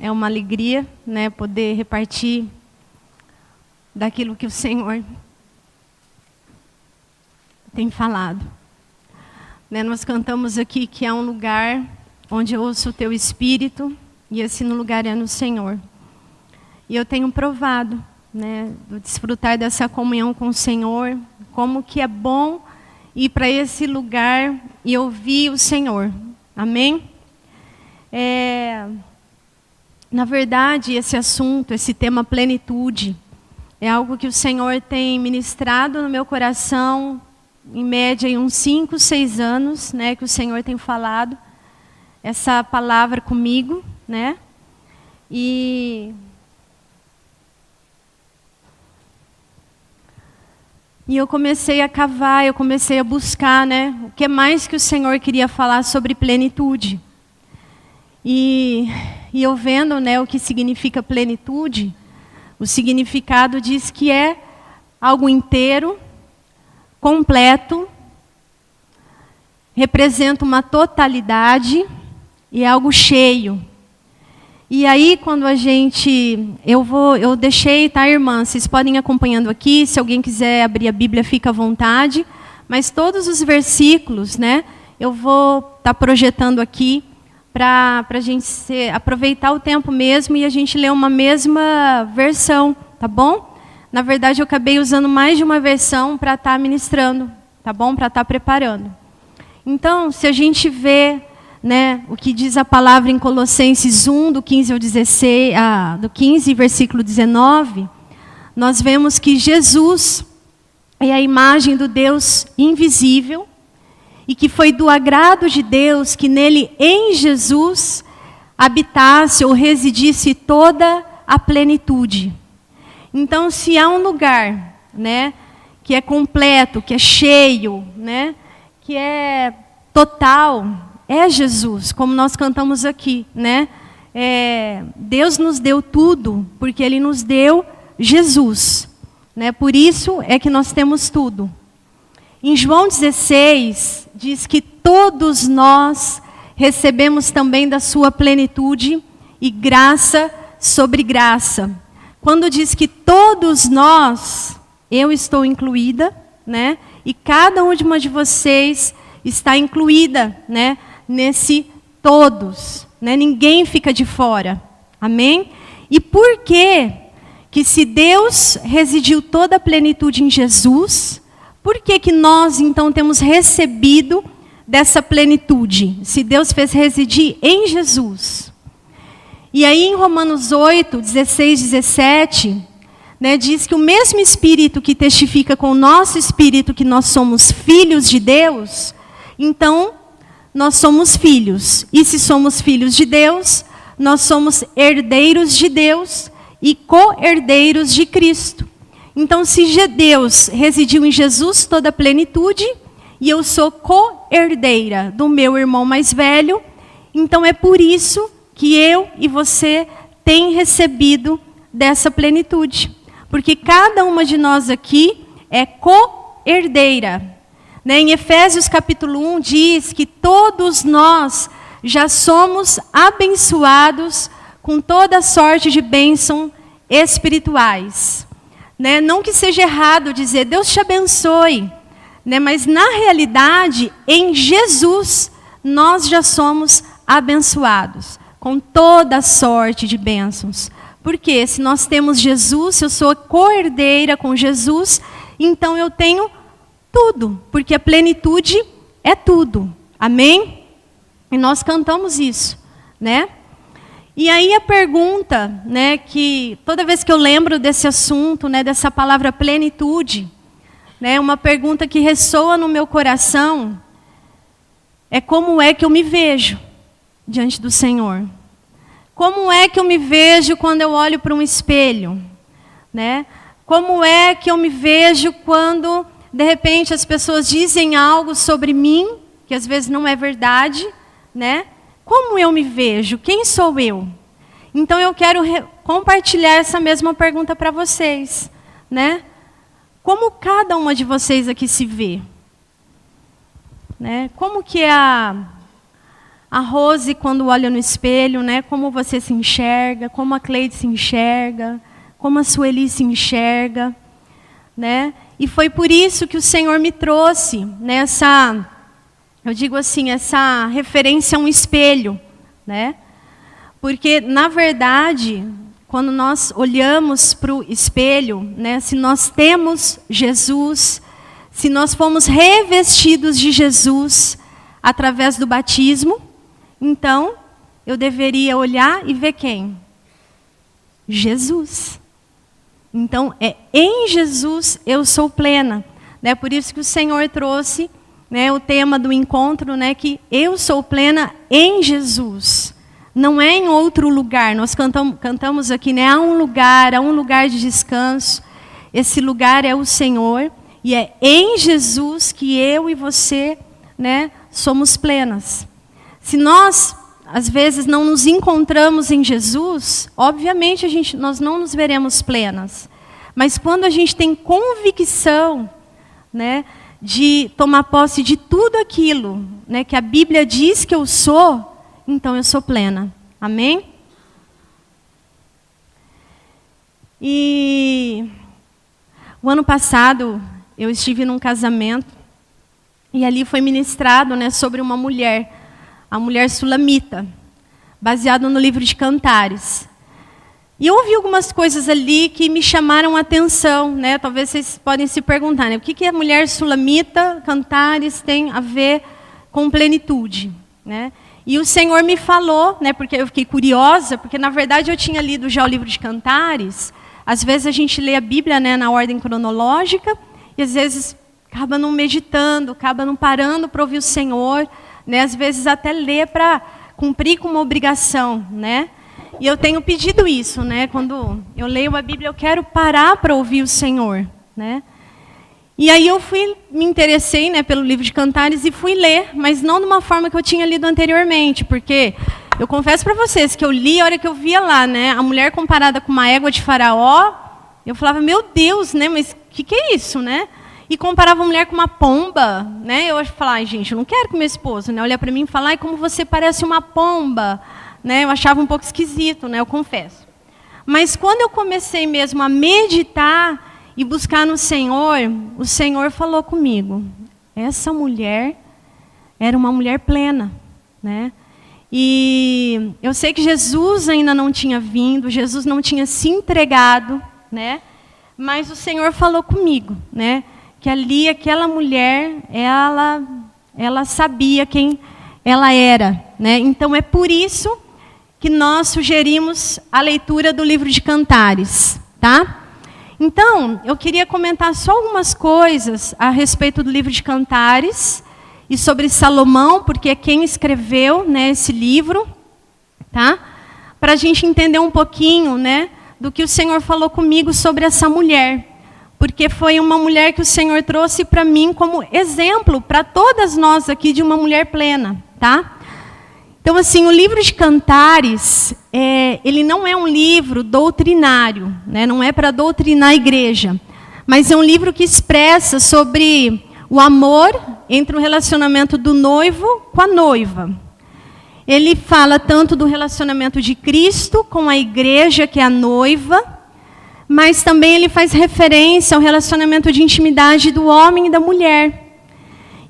É uma alegria, né, poder repartir daquilo que o Senhor tem falado. Né, nós cantamos aqui que é um lugar onde eu ouço o Teu Espírito, e esse lugar é no Senhor. E eu tenho provado, né, do desfrutar dessa comunhão com o Senhor, como que é bom ir para esse lugar e ouvir o Senhor. Amém? Na verdade, esse assunto, esse tema plenitude, é algo que o Senhor tem ministrado no meu coração, em média, em uns 5, 6 anos, né, que o Senhor tem falado essa palavra comigo, né? E eu comecei a cavar, eu comecei a buscar, né, o que mais que o Senhor queria falar sobre plenitude. E eu vendo, né, o que significa plenitude, o significado diz que é algo inteiro, completo, representa uma totalidade e é algo cheio. E aí, quando eu deixei, tá, irmã? Vocês podem ir acompanhando aqui, se alguém quiser abrir a Bíblia, fica à vontade. Mas todos os versículos, né, eu vou estar projetando aqui para a gente aproveitar o tempo mesmo e a gente ler uma mesma versão, tá bom? Na verdade, eu acabei usando mais de uma versão para estar ministrando, tá bom? Para estar preparando. Então, se a gente vê, né, o que diz a palavra em Colossenses 1, do 15 ao 16, do 15, versículo 19, nós vemos que Jesus é a imagem do Deus invisível e que foi do agrado de Deus que nele, em Jesus, habitasse ou residisse toda a plenitude. Então, se há um lugar, né, que é completo, que é cheio, né, que é total, é Jesus, como nós cantamos aqui, né? Deus nos deu tudo, porque Ele nos deu Jesus, né? Por isso é que nós temos tudo. Em João 16, diz que todos nós recebemos também da sua plenitude e graça sobre graça. Quando diz que todos nós, eu estou incluída, né? E cada uma de vocês está incluída, né, nesse todos, né? Ninguém fica de fora. Amém? E por que se Deus residiu toda a plenitude em Jesus, por que nós então temos recebido dessa plenitude? Se Deus fez residir em Jesus. E aí em Romanos 8, 16, 17, né, diz que o mesmo Espírito que testifica com o nosso Espírito que nós somos filhos de Deus, então nós somos filhos. E se somos filhos de Deus, nós somos herdeiros de Deus e co-herdeiros de Cristo. Então, se Deus residiu em Jesus toda a plenitude, e eu sou co-herdeira do meu irmão mais velho, então é por isso que eu e você tem recebido dessa plenitude. Porque cada uma de nós aqui é co-herdeira. Né? Em Efésios capítulo 1 diz que todos nós já somos abençoados com toda sorte de bênção espirituais. Né? Não que seja errado dizer, Deus te abençoe. Né? Mas na realidade, em Jesus, nós já somos abençoados com toda sorte de bênçãos. Porque se nós temos Jesus, se eu sou co-herdeira com Jesus, então eu tenho tudo. Porque a plenitude é tudo. Amém? E nós cantamos isso, né? E aí a pergunta, né, que toda vez que eu lembro desse assunto, né, dessa palavra plenitude, né, uma pergunta que ressoa no meu coração é como é que eu me vejo diante do Senhor? Como é que eu me vejo quando eu olho para um espelho? Né? Como é que eu me vejo quando, de repente, as pessoas dizem algo sobre mim, que às vezes não é verdade, né? Como eu me vejo? Quem sou eu? Então eu quero compartilhar essa mesma pergunta para vocês, né? Como cada uma de vocês aqui se vê? Né? Como que é a Rose, quando olha no espelho, né, como você se enxerga, como a Cleide se enxerga, como a Sueli se enxerga, né? E foi por isso que o Senhor me trouxe nessa, eu digo assim, essa referência a um espelho, né? Porque, na verdade, quando nós olhamos para o espelho, né, se nós temos Jesus, se nós fomos revestidos de Jesus através do batismo, então eu deveria olhar e ver quem? Jesus. Então, em Jesus eu sou plena. Né? Por isso que o Senhor trouxe, né, o tema do encontro, né, que eu sou plena em Jesus. Não é em outro lugar. Nós cantamos aqui, né, há um lugar de descanso. Esse lugar é o Senhor. E é em Jesus que eu e você, né, somos plenas. Se nós, às vezes, não nos encontramos em Jesus, obviamente nós não nos veremos plenas. Mas quando a gente tem convicção, né, de tomar posse de tudo aquilo, né, que a Bíblia diz que eu sou, então eu sou plena. Amém? E o ano passado eu estive num casamento e ali foi ministrado, né, sobre uma mulher, a mulher sulamita, baseado no livro de Cantares. E eu ouvi algumas coisas ali que me chamaram a atenção, né? Talvez vocês podem se perguntar, né? O que a mulher sulamita, Cantares, tem a ver com plenitude, né? E o Senhor me falou, né? Porque eu fiquei curiosa, porque na verdade eu tinha lido já o livro de Cantares. Às vezes a gente lê a Bíblia, né, na ordem cronológica, e às vezes acaba não meditando, acaba não parando para ouvir o Senhor, né? Às vezes até lê para cumprir com uma obrigação, né? E eu tenho pedido isso, né? Quando eu leio a Bíblia, eu quero parar para ouvir o Senhor, né? E aí eu me interessei, né, pelo livro de Cantares e fui ler, mas não de uma forma que eu tinha lido anteriormente, porque eu confesso para vocês que eu li, a hora que eu via lá, né, a mulher comparada com uma égua de Faraó, eu falava, meu Deus, né, mas o que é isso, né? E comparava a mulher com uma pomba, né? Eu falava, ai, gente, eu não quero que meu esposo, né, olhar para mim e falar, ai, como você parece uma pomba, né? Eu achava um pouco esquisito, né, eu confesso. Mas quando eu comecei mesmo a meditar e buscar no Senhor, o Senhor falou comigo. Essa mulher era uma mulher plena, né? E eu sei que Jesus ainda não tinha vindo, Jesus não tinha se entregado, né? Mas o Senhor falou comigo, né? Que ali aquela mulher, ela sabia quem ela era, né? Então é por isso que nós sugerimos a leitura do livro de Cantares, tá? Então, eu queria comentar só algumas coisas a respeito do livro de Cantares e sobre Salomão, porque é quem escreveu, né, esse livro, tá? Para a gente entender um pouquinho, né, do que o Senhor falou comigo sobre essa mulher, porque foi uma mulher que o Senhor trouxe para mim como exemplo para todas nós aqui de uma mulher plena, tá? Então, assim, o livro de Cantares, ele não é um livro doutrinário, né? Não é para doutrinar a igreja, mas é um livro que expressa sobre o amor entre o relacionamento do noivo com a noiva. Ele fala tanto do relacionamento de Cristo com a igreja, que é a noiva, mas também ele faz referência ao relacionamento de intimidade do homem e da mulher.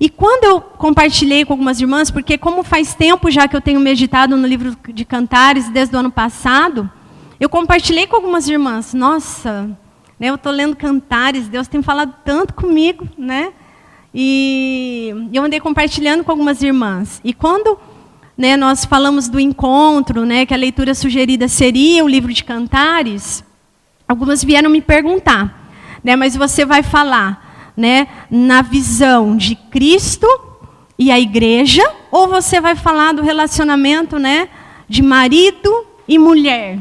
E quando eu compartilhei com algumas irmãs, porque como faz tempo já que eu tenho meditado no livro de Cantares, desde o ano passado, eu compartilhei com algumas irmãs. Nossa, né, eu estou lendo Cantares, Deus tem falado tanto comigo, né? E eu andei compartilhando com algumas irmãs. E quando, né, nós falamos do encontro, né, que a leitura sugerida seria o livro de Cantares, algumas vieram me perguntar, né, mas você vai falar, né, na visão de Cristo e a igreja, ou você vai falar do relacionamento, né, de marido e mulher?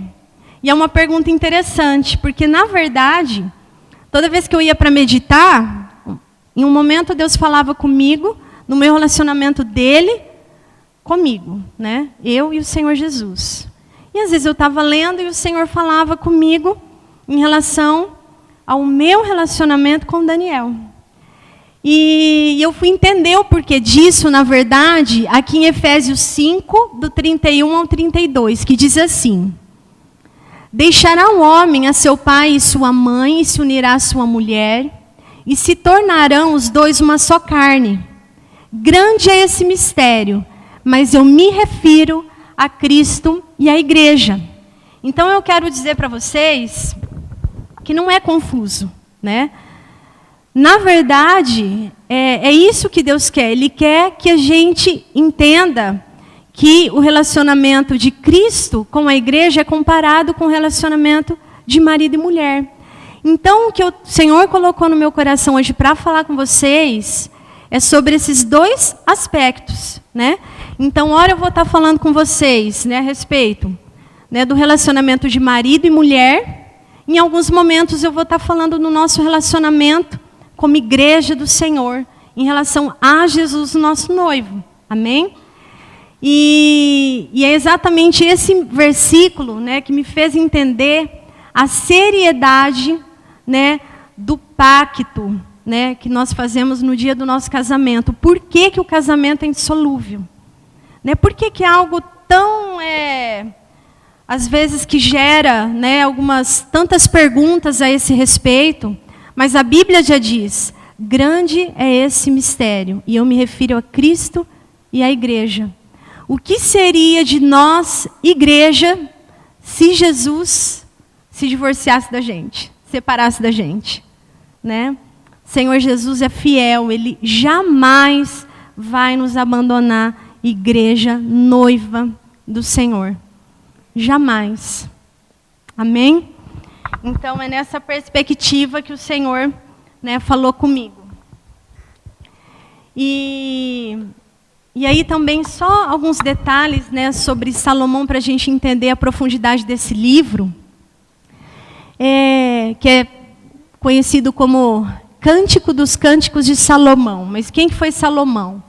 E é uma pergunta interessante, porque na verdade, toda vez que eu ia para meditar, em um momento Deus falava comigo, no meu relacionamento dele, comigo, né, eu e o Senhor Jesus. E às vezes eu estava lendo e o Senhor falava comigo em relação ao meu relacionamento com Daniel. E eu fui entender o porquê disso, na verdade, aqui em Efésios 5, do 31 ao 32, que diz assim: deixará o homem a seu pai e sua mãe, e se unirá à sua mulher, e se tornarão os dois uma só carne. Grande é esse mistério, mas eu me refiro a Cristo e à igreja. Então eu quero dizer para vocês que não é confuso, né? Na verdade, é isso que Deus quer. Ele quer que a gente entenda que o relacionamento de Cristo com a igreja é comparado com o relacionamento de marido e mulher. Então, o que o Senhor colocou no meu coração hoje para falar com vocês é sobre esses dois aspectos, né? Então, ora eu vou estar falando com vocês, né, a respeito, né, do relacionamento de marido e mulher. Em alguns momentos eu vou estar falando no nosso relacionamento como igreja do Senhor, em relação a Jesus, o nosso noivo. Amém? E é exatamente esse versículo, né, que me fez entender a seriedade, né, do pacto, né, que nós fazemos no dia do nosso casamento. Por que que o casamento é insolúvel? Né, por que que é algo tão, às vezes, que gera, né, tantas perguntas a esse respeito? Mas a Bíblia já diz, grande é esse mistério, e eu me refiro a Cristo e à igreja. O que seria de nós, igreja, se Jesus se divorciasse da gente, separasse da gente, né? Senhor Jesus é fiel, Ele jamais vai nos abandonar, igreja noiva do Senhor. Jamais. Amém? Então, é nessa perspectiva que o Senhor, né, falou comigo. E aí também só alguns detalhes, né, sobre Salomão para a gente entender a profundidade desse livro, que é conhecido como Cântico dos Cânticos de Salomão. Mas quem que foi Salomão?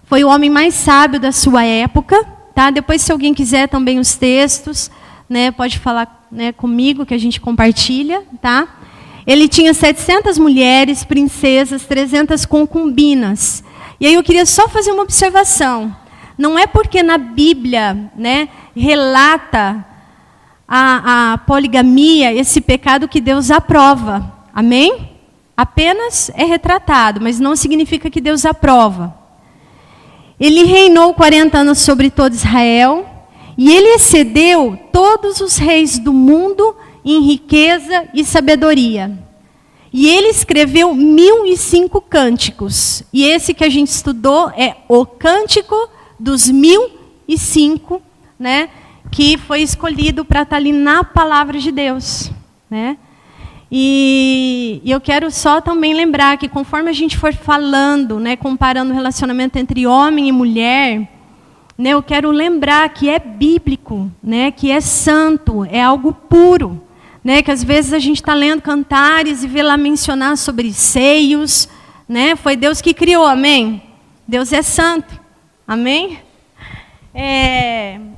Foi o homem mais sábio da sua época. Tá? Depois, se alguém quiser também os textos, né, pode falar, né, comigo, que a gente compartilha. Tá? Ele tinha 700 mulheres, princesas, 300 concubinas. E aí eu queria só fazer uma observação. Não é porque na Bíblia, né, relata a poligamia, esse pecado, que Deus aprova. Amém? Apenas é retratado, mas não significa que Deus aprova. Ele reinou 40 anos sobre todo Israel, e ele excedeu todos os reis do mundo em riqueza e sabedoria. E ele escreveu 1005 cânticos. E esse que a gente estudou é o Cântico dos 1005, né, que foi escolhido para estar ali na palavra de Deus, né? E eu quero só também lembrar que conforme a gente for falando, né, comparando o relacionamento entre homem e mulher, né, eu quero lembrar que é bíblico, né, que é santo, é algo puro, né, que às vezes a gente está lendo Cantares e vê lá mencionar sobre seios, né, foi Deus que criou, amém? Deus é santo, amém?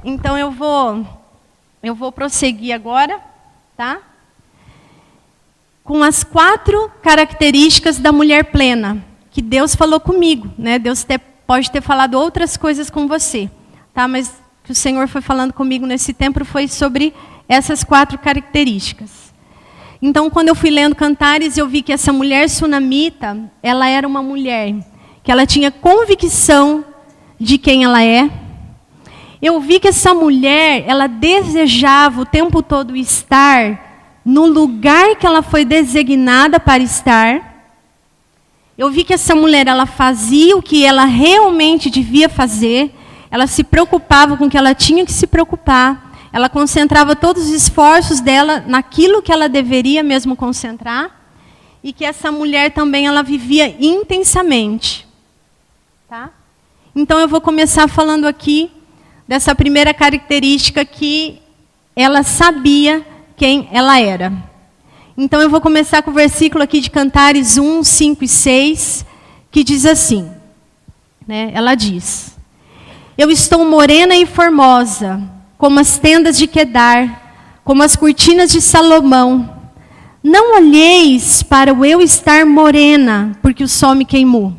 Então eu vou prosseguir agora, tá? Com as 4 características da mulher plena, que Deus falou comigo, né? Deus pode ter falado outras coisas com você, tá? Mas o que o Senhor foi falando comigo nesse tempo foi sobre essas 4 características. Então, quando eu fui lendo Cantares, eu vi que essa mulher sunamita, ela era uma mulher que ela tinha convicção de quem ela é. Eu vi que essa mulher, ela desejava o tempo todo estar no lugar que ela foi designada para estar. Eu vi que essa mulher, ela fazia o que ela realmente devia fazer. Ela se preocupava com o que ela tinha que se preocupar. Ela concentrava todos os esforços dela naquilo que ela deveria mesmo concentrar. E que essa mulher também, ela vivia intensamente. Tá? Então eu vou começar falando aqui dessa primeira característica, que ela sabia quem ela era. Então eu vou começar com o versículo aqui de Cantares 1, 5 e 6, que diz assim, né? Ela diz: eu estou morena e formosa, como as tendas de Quedar, como as cortinas de Salomão. Não olheis para o eu estar morena, porque o sol me queimou.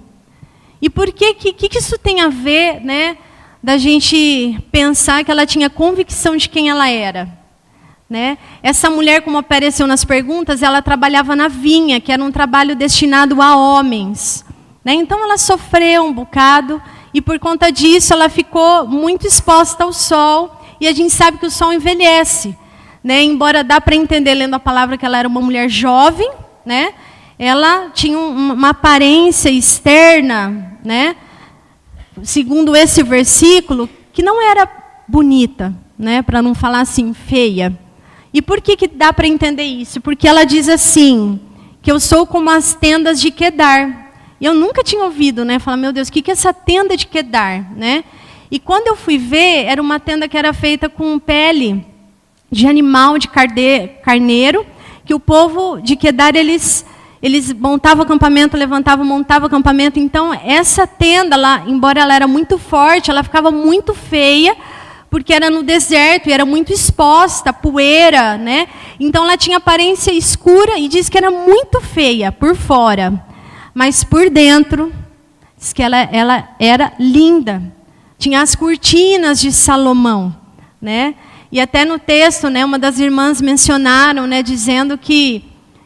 E por que isso tem a ver, né, da gente pensar que ela tinha convicção de quem ela era? Né? Essa mulher, como apareceu nas perguntas, ela trabalhava na vinha, que era um trabalho destinado a homens. Né? Então ela sofreu um bocado, e por conta disso ela ficou muito exposta ao sol, e a gente sabe que o sol envelhece. Né? Embora dá para entender, lendo a palavra, que ela era uma mulher jovem, né? Ela tinha uma aparência externa, né? Segundo esse versículo, que não era bonita, né? Para não falar assim, feia. E por que dá para entender isso? Porque ela diz assim, que eu sou como as tendas de Quedar. E eu nunca tinha ouvido, né? Falar, meu Deus, o que é essa tenda de Quedar? Né? E quando eu fui ver, era uma tenda que era feita com pele de animal, de carneiro, que o povo de Quedar, eles montavam acampamento, levantavam, montavam acampamento. Então, essa tenda, embora ela era muito forte, ela ficava muito feia, porque era no deserto e era muito exposta, poeira, né? Então, ela tinha aparência escura e diz que era muito feia por fora. Mas por dentro, diz que ela era linda. Tinha as cortinas de Salomão, né? E até no texto, né, uma das irmãs mencionaram, né, dizendo que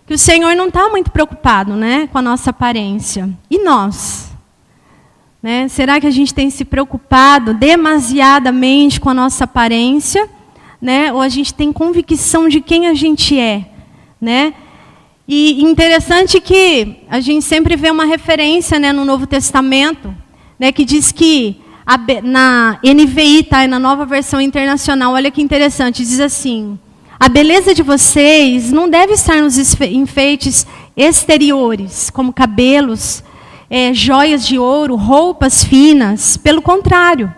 o Senhor não está muito preocupado, né, com a nossa aparência. E nós? Né? Será que a gente tem se preocupado demasiadamente com a nossa aparência? Né? Ou a gente tem convicção de quem a gente é? Né? E interessante que a gente sempre vê uma referência, né, no Novo Testamento, né, que diz que, na NVI, tá, na Nova Versão Internacional, olha que interessante, diz assim: a beleza de vocês não deve estar nos enfeites exteriores, como cabelos, joias de ouro, roupas finas. Pelo contrário,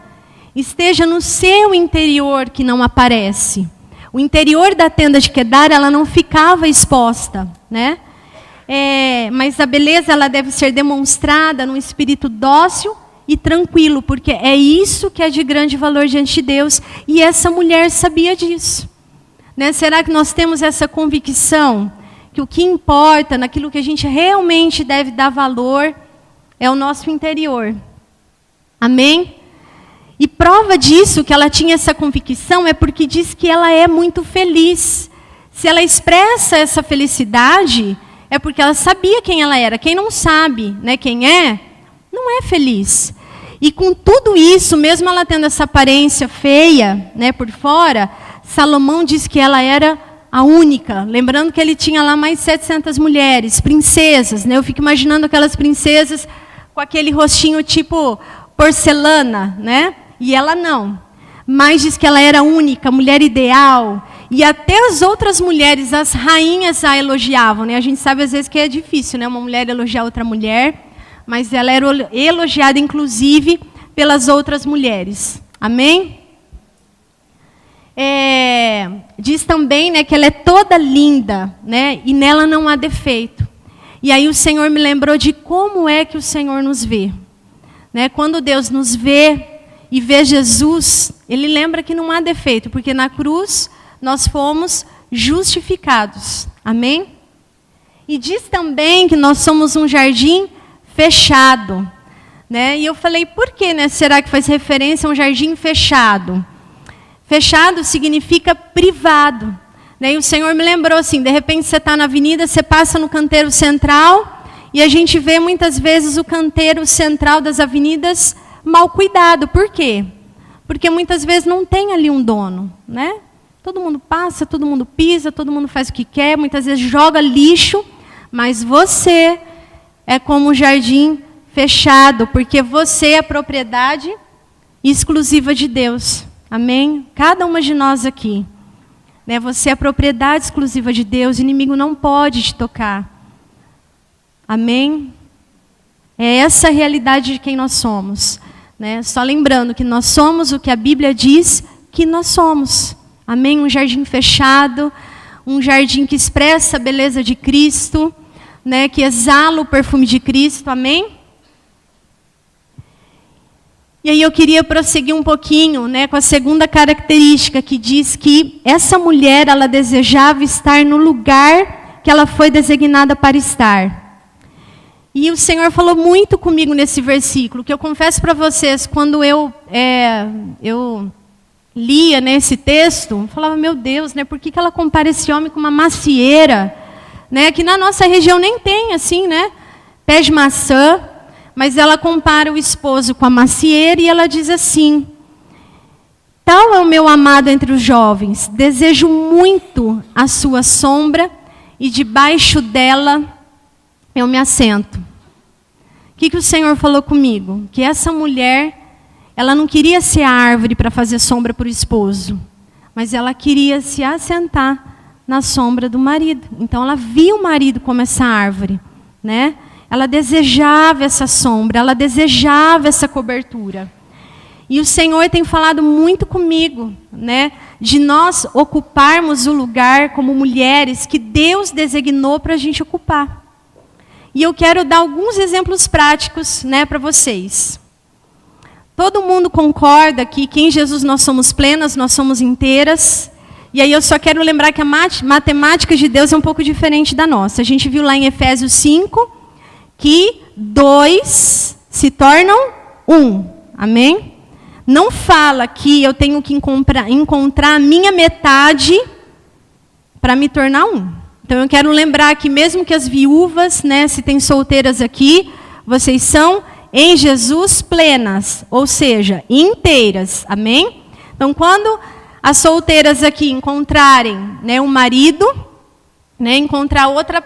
esteja no seu interior que não aparece. O interior da tenda de Quedar, ela não ficava exposta, né? Mas a beleza, ela deve ser demonstrada num espírito dócil e tranquilo, porque é isso que é de grande valor diante de Deus, e essa mulher sabia disso. Né? Será que nós temos essa convicção que o que importa, naquilo que a gente realmente deve dar valor, é o nosso interior? Amém? E prova disso, que ela tinha essa convicção, é porque diz que ela é muito feliz. Se ela expressa essa felicidade, é porque ela sabia quem ela era. Quem não sabe, né, quem é, não é feliz. E com tudo isso, mesmo ela tendo essa aparência feia, né, por fora, Salomão diz que ela era a única. Lembrando que ele tinha lá mais 700 mulheres, princesas. Né? Eu fico imaginando aquelas princesas com aquele rostinho tipo porcelana, né? E ela não. Mas diz que ela era única, mulher ideal. E até as outras mulheres, as rainhas, a elogiavam. Né? A gente sabe às vezes que é difícil, né, uma mulher elogiar outra mulher. Mas ela era elogiada, inclusive, pelas outras mulheres. Amém? Diz também, né, que ela é toda linda, né, e nela não há defeito. E aí o Senhor me lembrou de como é que o Senhor nos vê. Né? Quando Deus nos vê e vê Jesus, Ele lembra que não há defeito, porque na cruz nós fomos justificados. Amém? E diz também que nós somos um jardim fechado. Né? E eu falei, por que, né, será que faz referência a um jardim fechado? Fechado significa privado. Né? E o Senhor me lembrou assim, de repente você está na avenida, você passa no canteiro central, e a gente vê muitas vezes o canteiro central das avenidas mal cuidado. Por quê? Porque muitas vezes não tem ali um dono. Né? Todo mundo passa, todo mundo pisa, todo mundo faz o que quer, muitas vezes joga lixo, mas você é como um jardim fechado, porque você é propriedade exclusiva de Deus. Amém? Cada uma de nós aqui. Né? Você é propriedade exclusiva de Deus, o inimigo não pode te tocar. Amém? É essa a realidade de quem nós somos. Né? Só lembrando que nós somos o que a Bíblia diz que nós somos. Amém? Um jardim fechado, um jardim que expressa a beleza de Cristo, né? Que exala o perfume de Cristo. Amém? E aí eu queria prosseguir um pouquinho, né, com a segunda característica, que diz que essa mulher, ela desejava estar no lugar que ela foi designada para estar. E o Senhor falou muito comigo nesse versículo, que eu confesso para vocês, quando eu lia nesse texto, eu falava, meu Deus, né, por que ela compara esse homem com uma macieira? Né, que na nossa região nem tem, assim, né, pé de maçã, mas ela compara o esposo com a macieira e ela diz assim, tal é o meu amado entre os jovens, desejo muito a sua sombra e debaixo dela eu me assento. O que o Senhor falou comigo? Que essa mulher, ela não queria ser a árvore para fazer sombra para o esposo, mas ela queria se assentar na sombra do marido. Então ela via o marido como essa árvore, né? Ela desejava essa sombra, ela desejava essa cobertura. E o Senhor tem falado muito comigo, né, de nós ocuparmos o lugar como mulheres que Deus designou para a gente ocupar. E eu quero dar alguns exemplos práticos, né, para vocês. Todo mundo concorda que em Jesus nós somos plenas, nós somos inteiras. E aí eu só quero lembrar que a matemática de Deus é um pouco diferente da nossa. A gente viu lá em Efésios 5 que 2 se tornam 1. Amém? Não fala que eu tenho que encontrar a minha metade para me tornar 1. Então eu quero lembrar que mesmo que as viúvas, né, se tem solteiras aqui, vocês são em Jesus plenas, ou seja, inteiras. Amém? Então quando as solteiras aqui encontrarem, né, um marido, né, encontrar outra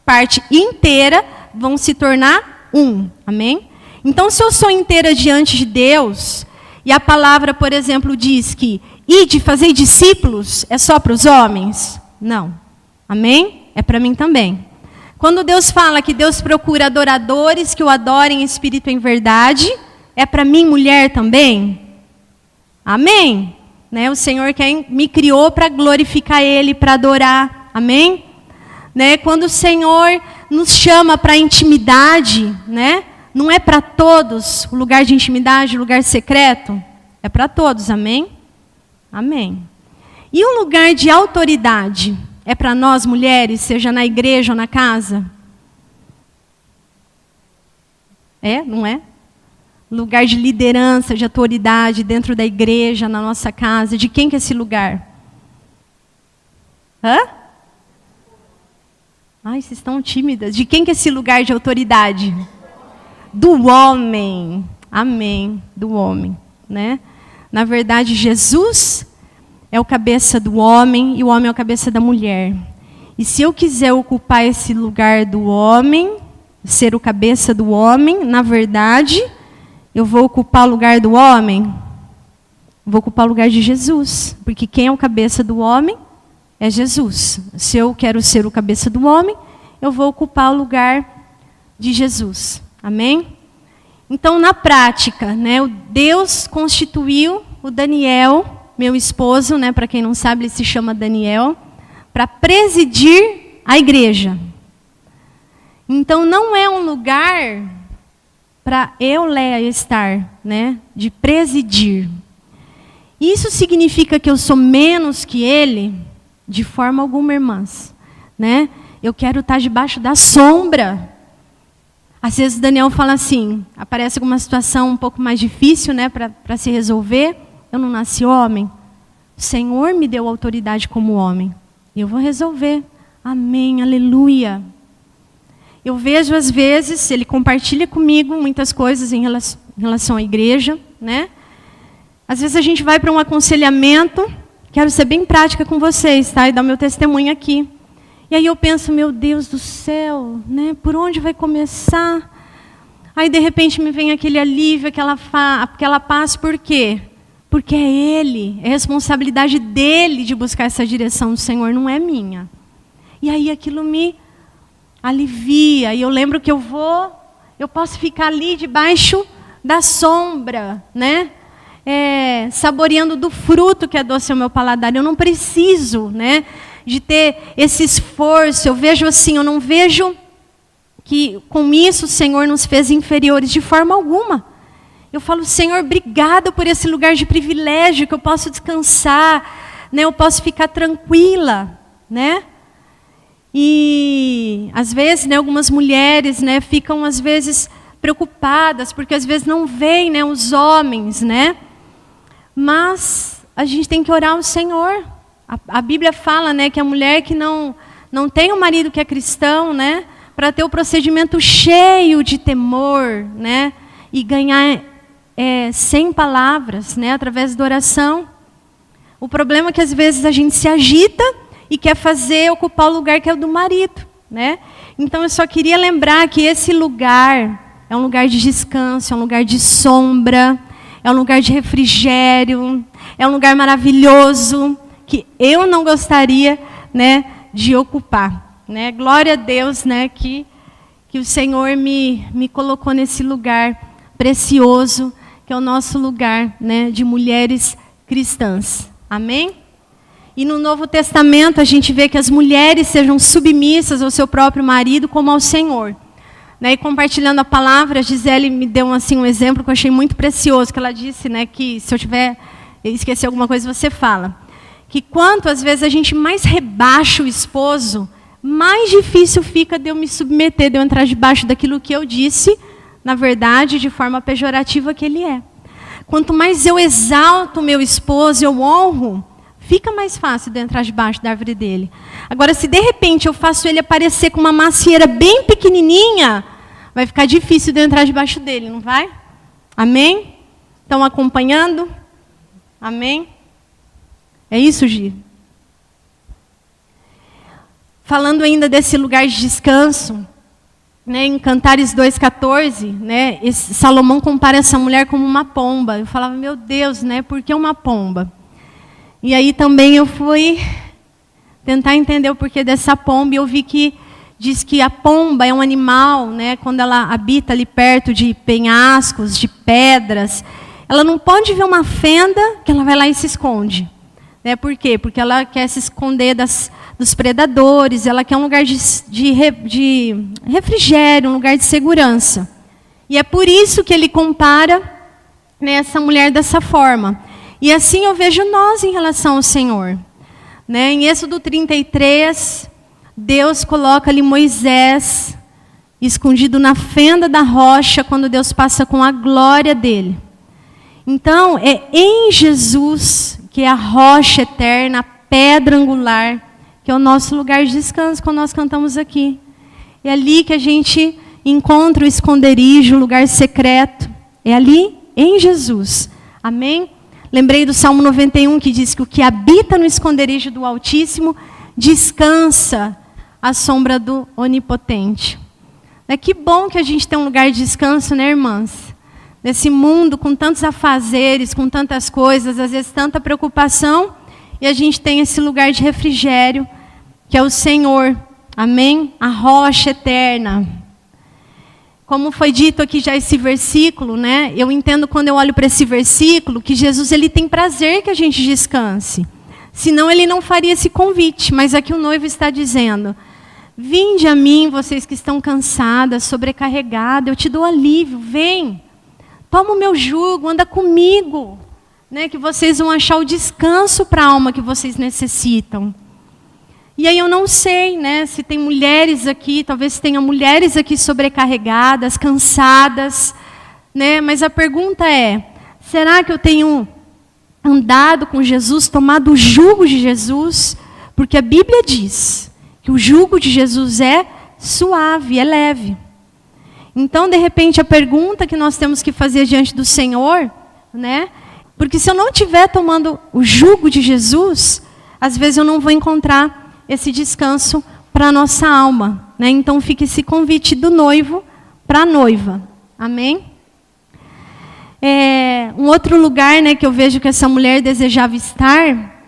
parte inteira, vão se tornar 1. Amém? Então se eu sou inteira diante de Deus, e a palavra, por exemplo, diz que ide fazer discípulos é só para os homens? Não. Amém? É para mim também. Quando Deus fala que Deus procura adoradores que o adorem em espírito e em verdade, é para mim, mulher, também? Amém? Né? O Senhor me criou para glorificar Ele, para adorar. Amém? Né? Quando o Senhor nos chama para a intimidade, né? Não é para todos o lugar de intimidade, o lugar secreto? É para todos, amém? Amém. E o lugar de autoridade? É para nós, mulheres, seja na igreja ou na casa? É, não é? Lugar de liderança, de autoridade dentro da igreja, na nossa casa. De quem que é esse lugar? Hã? Ai, vocês estão tímidas. De quem que é esse lugar de autoridade? Do homem. Amém. Do homem, né? Na verdade, Jesus é o cabeça do homem e o homem é o cabeça da mulher. E se eu quiser ocupar esse lugar do homem, ser o cabeça do homem, na verdade, eu vou ocupar o lugar do homem? Vou ocupar o lugar de Jesus. Porque quem é o cabeça do homem é Jesus. Se eu quero ser o cabeça do homem, eu vou ocupar o lugar de Jesus. Amém? Então, na prática, né, Deus constituiu o Daniel, meu esposo, né, para quem não sabe, ele se chama Daniel, para presidir a igreja. Então, não é um lugar para eu, Léa, estar, né, de presidir. Isso significa que eu sou menos que ele? De forma alguma, irmãs. Né? Eu quero estar debaixo da sombra. Às vezes Daniel fala assim, aparece alguma situação um pouco mais difícil, né, para se resolver. Eu não nasci homem. O Senhor me deu autoridade como homem. E eu vou resolver. Amém, aleluia. Eu vejo às vezes, ele compartilha comigo muitas coisas em relação à igreja, né? Às vezes a gente vai para um aconselhamento, quero ser bem prática com vocês, tá? E dar o meu testemunho aqui. E aí eu penso, meu Deus do céu, né? Por onde vai começar? Aí de repente me vem aquele alívio, aquela paz, por quê? Porque é Ele, é responsabilidade dEle de buscar essa direção do Senhor, não é minha. E aí aquilo me alivia, e eu lembro que eu posso ficar ali debaixo da sombra, né? Saboreando do fruto que é doce ao meu paladar. Eu não preciso, né, de ter esse esforço. Eu vejo assim, eu não vejo que com isso o Senhor nos fez inferiores de forma alguma. Eu falo, Senhor, obrigado por esse lugar de privilégio, que eu posso descansar, né, eu posso ficar tranquila, né? E às vezes, né, algumas mulheres, né, ficam às vezes preocupadas, porque às vezes não veem, né, os homens, né? Mas a gente tem que orar ao Senhor. A Bíblia fala, né, que a mulher que não tem um marido que é cristão, né, para ter o procedimento cheio de temor, né, e ganhar sem palavras, né, através da oração. O problema é que às vezes a gente se agita e quer ocupar o lugar que é o do marido, né? Então eu só queria lembrar que esse lugar é um lugar de descanso, é um lugar de sombra, é um lugar de refrigério, é um lugar maravilhoso que eu não gostaria, né, de ocupar, né? Glória a Deus, né, que o Senhor me colocou nesse lugar precioso, que é o nosso lugar, né, de mulheres cristãs. Amém? E no Novo Testamento a gente vê que as mulheres sejam submissas ao seu próprio marido como ao Senhor. Né? E compartilhando a palavra, a Gisele me deu assim, um exemplo que eu achei muito precioso, que ela disse, né, que se eu esquecer alguma coisa, você fala. Que quanto às vezes a gente mais rebaixa o esposo, mais difícil fica de eu me submeter, de eu entrar debaixo daquilo que eu disse, na verdade, de forma pejorativa que ele é. Quanto mais eu exalto o meu esposo, eu honro, fica mais fácil de entrar debaixo da árvore dele. Agora, se de repente eu faço ele aparecer com uma macieira bem pequenininha, vai ficar difícil de entrar debaixo dele, não vai? Amém? Estão acompanhando? Amém? É isso, Gi? Falando ainda desse lugar de descanso, né, em Cantares 2,14, né, Salomão compara essa mulher como uma pomba. Eu falava, meu Deus, né, por que uma pomba? E aí também eu fui tentar entender o porquê dessa pomba, e eu vi que diz que a pomba é um animal, né, quando ela habita ali perto de penhascos, de pedras, ela não pode ver uma fenda que ela vai lá e se esconde. Né, por quê? Porque ela quer se esconder dos predadores, ela quer um lugar de refrigério, um lugar de segurança. E é por isso que ele compara, né, essa mulher dessa forma. E assim eu vejo nós em relação ao Senhor. Né? Em Êxodo 33, Deus coloca ali Moisés escondido na fenda da rocha, quando Deus passa com a glória dele. Então, é em Jesus, que é a rocha eterna, a pedra angular, que é o nosso lugar de descanso, quando nós cantamos aqui. É ali que a gente encontra o esconderijo, o lugar secreto. É ali, em Jesus. Amém? Lembrei do Salmo 91, que diz que o que habita no esconderijo do Altíssimo descansa à sombra do Onipotente. Que bom que a gente tem um lugar de descanso, né, irmãs? Nesse mundo com tantos afazeres, com tantas coisas, às vezes tanta preocupação, e a gente tem esse lugar de refrigério, que é o Senhor. Amém? A rocha eterna. Como foi dito aqui já esse versículo, né? Eu entendo quando eu olho para esse versículo que Jesus ele tem prazer que a gente descanse. Senão ele não faria esse convite. Mas aqui o noivo está dizendo: vinde a mim, vocês que estão cansadas, sobrecarregadas, eu te dou alívio, vem. Toma o meu jugo, anda comigo. Né? Que vocês vão achar o descanso para a alma que vocês necessitam. E aí eu não sei, né, se tem mulheres aqui, talvez tenha mulheres aqui sobrecarregadas, cansadas, né? Mas a pergunta é: será que eu tenho andado com Jesus, tomado o jugo de Jesus? Porque a Bíblia diz que o jugo de Jesus é suave, é leve. Então, de repente, a pergunta que nós temos que fazer diante do Senhor, né? Porque se eu não estiver tomando o jugo de Jesus, às vezes eu não vou encontrar esse descanso para a nossa alma. Né? Então fica esse convite do noivo para a noiva. Amém? Um outro lugar, né, que eu vejo que essa mulher desejava estar,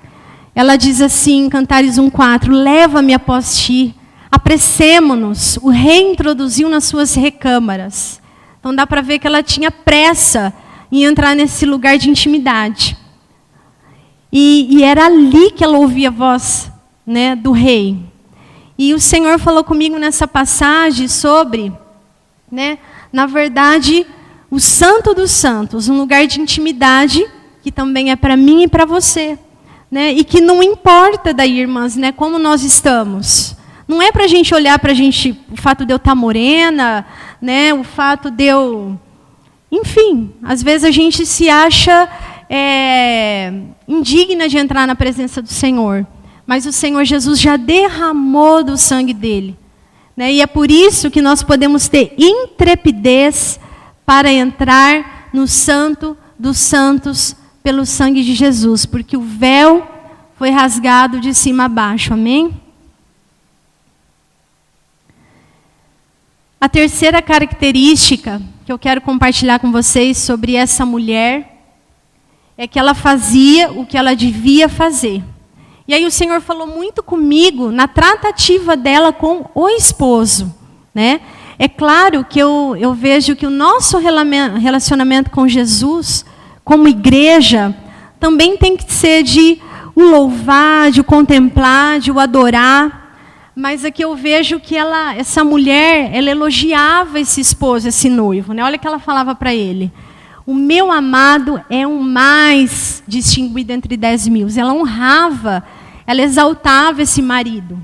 ela diz assim em Cantares 1,4: leva-me após ti, apressemo-nos, o rei introduziu nas suas recâmaras. Então dá para ver que ela tinha pressa em entrar nesse lugar de intimidade. E era ali que ela ouvia a voz, né, do rei. E o Senhor falou comigo nessa passagem sobre, né, na verdade, o Santo dos Santos, um lugar de intimidade que também é para mim e para você, né, e que não importa daí, irmãs, né, como nós estamos. Não é para a gente olhar para a gente, o fato de eu estar morena, né, o fato de eu... Enfim, às vezes a gente se acha indigna de entrar na presença do Senhor. Mas o Senhor Jesus já derramou do sangue dele. Né? E é por isso que nós podemos ter intrepidez para entrar no Santo dos Santos pelo sangue de Jesus. Porque o véu foi rasgado de cima a baixo. Amém? A terceira característica que eu quero compartilhar com vocês sobre essa mulher é que ela fazia o que ela devia fazer. E aí o Senhor falou muito comigo na tratativa dela com o esposo. Né? É claro que eu vejo que o nosso relacionamento com Jesus, como igreja, também tem que ser de o louvar, de o contemplar, de o adorar. Mas aqui eu vejo que essa mulher, ela elogiava esse esposo, esse noivo. Né? Olha o que ela falava para ele. O meu amado é o mais distinguido entre 10.000. Ela honrava, ela exaltava esse marido.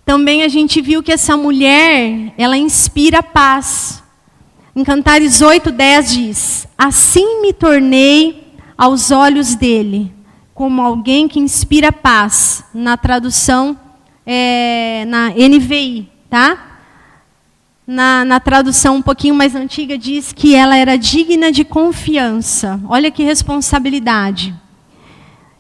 Também a gente viu que essa mulher, ela inspira paz. Em Cantares 8:10 diz: assim me tornei aos olhos dele, como alguém que inspira paz, na tradução, na NVI, tá? Na tradução um pouquinho mais antiga, diz que ela era digna de confiança. Olha que responsabilidade.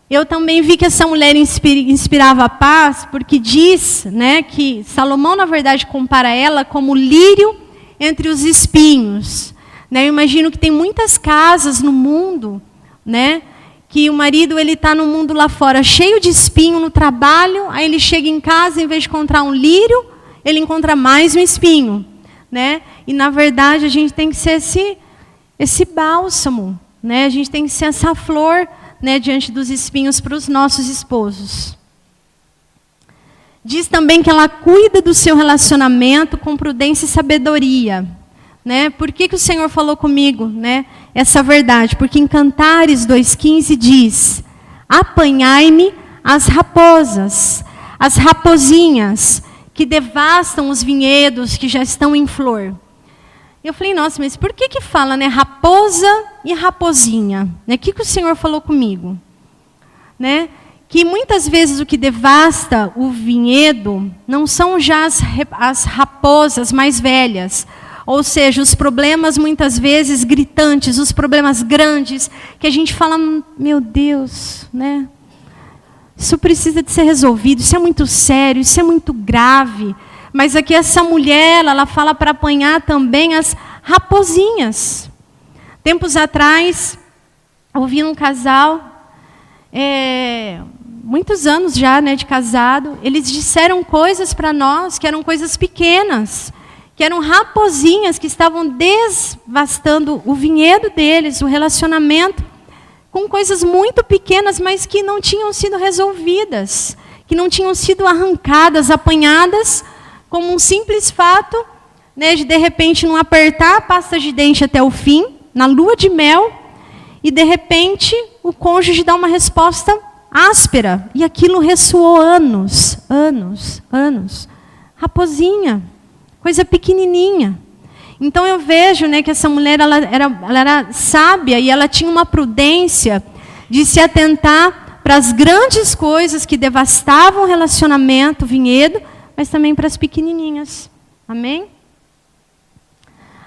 Eu também vi que essa mulher inspirava paz, porque diz, né, que Salomão, na verdade, compara ela como lírio entre os espinhos. Né? Eu imagino que tem muitas casas no mundo, né, que o marido está no mundo lá fora, cheio de espinho no trabalho, aí ele chega em casa, em vez de encontrar um lírio, ele encontra mais um espinho. Né? E, na verdade, a gente tem que ser esse bálsamo. Né? A gente tem que ser essa flor, né, diante dos espinhos para os nossos esposos. Diz também que ela cuida do seu relacionamento com prudência e sabedoria. Né? Por que o Senhor falou comigo, né, essa verdade? Porque em Cantares 2:15 diz: apanhai-me as raposas, as raposinhas, que devastam os vinhedos que já estão em flor. Eu falei, nossa, mas por que fala, né, raposa e raposinha? Né? O que o Senhor falou comigo? Né? Que muitas vezes o que devasta o vinhedo não são já as raposas mais velhas. Ou seja, os problemas muitas vezes gritantes, os problemas grandes, que a gente fala, meu Deus, né? Isso precisa de ser resolvido, isso é muito sério, isso é muito grave. Mas aqui essa mulher, ela fala para apanhar também as raposinhas. Tempos atrás, ouvi um casal, muitos anos já, né, de casado, eles disseram coisas para nós que eram coisas pequenas, que eram raposinhas que estavam devastando o vinhedo deles, o relacionamento, com coisas muito pequenas, mas que não tinham sido resolvidas, que não tinham sido arrancadas, apanhadas, como um simples fato, né, de repente não apertar a pasta de dente até o fim, na lua de mel, e de repente o cônjuge dá uma resposta áspera, e aquilo ressoou anos. Raposinha, coisa pequenininha. Então eu vejo, né, que essa mulher ela era sábia e ela tinha uma prudência de se atentar para as grandes coisas que devastavam o relacionamento, o vinhedo, mas também para as pequenininhas. Amém?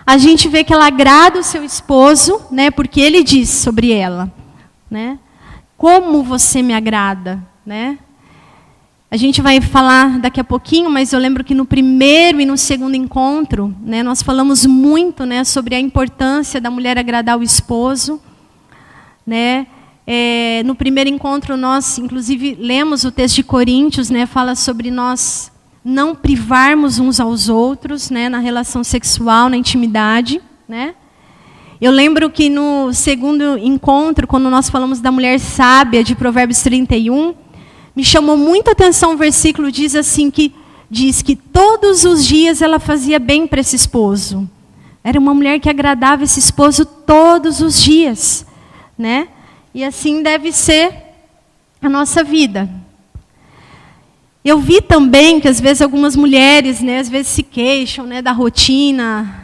A gente vê que ela agrada o seu esposo, né, porque ele diz sobre ela, né, como você me agrada, né? A gente vai falar daqui a pouquinho, mas eu lembro que no primeiro e no segundo encontro, né, nós falamos muito, né, sobre a importância da mulher agradar o esposo. Né? No primeiro encontro, nós, inclusive, lemos o texto de Coríntios, né, fala sobre nós não privarmos uns aos outros, né, na relação sexual, na intimidade. Né? Eu lembro que no segundo encontro, quando nós falamos da mulher sábia, de Provérbios 31, me chamou muito a atenção o versículo, diz que todos os dias ela fazia bem para esse esposo. Era uma mulher que agradava esse esposo todos os dias. Né? E assim deve ser a nossa vida. Eu vi também que às vezes algumas mulheres, né, às vezes se queixam, né, da rotina,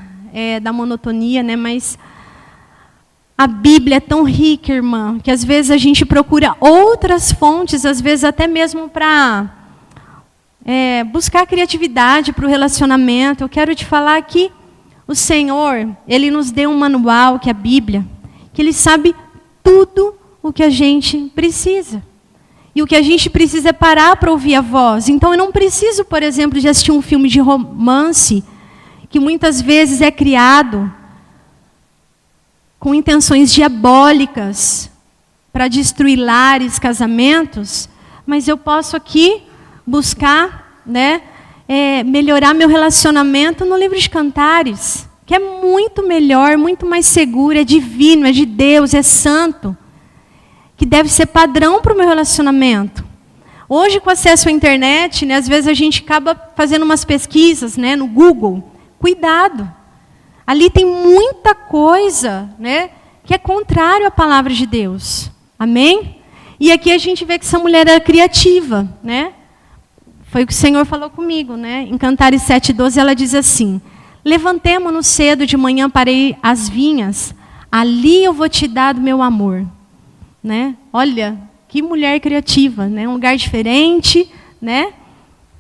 da monotonia, né, mas a Bíblia é tão rica, irmã, que às vezes a gente procura outras fontes, às vezes até mesmo para buscar criatividade para o relacionamento. Eu quero te falar que o Senhor, Ele nos deu um manual, que é a Bíblia, que Ele sabe tudo o que a gente precisa. E o que a gente precisa é parar para ouvir a voz. Então eu não preciso, por exemplo, de assistir um filme de romance, que muitas vezes é criado com intenções diabólicas para destruir lares, casamentos, mas eu posso aqui buscar, né, melhorar meu relacionamento no livro de Cantares, que é muito melhor, muito mais seguro, é divino, é de Deus, é santo, que deve ser padrão para o meu relacionamento. Hoje, com acesso à internet, né, às vezes a gente acaba fazendo umas pesquisas, né, no Google. Cuidado. Ali tem muita coisa, né, que é contrário à palavra de Deus. Amém? E aqui a gente vê que essa mulher era criativa, né? Foi o que o Senhor falou comigo, né? Em Cantares 7:12 ela diz assim: levantemo-nos cedo de manhã para ir às vinhas, ali eu vou te dar do meu amor. Né? Olha, que mulher criativa, né? Um lugar diferente, né?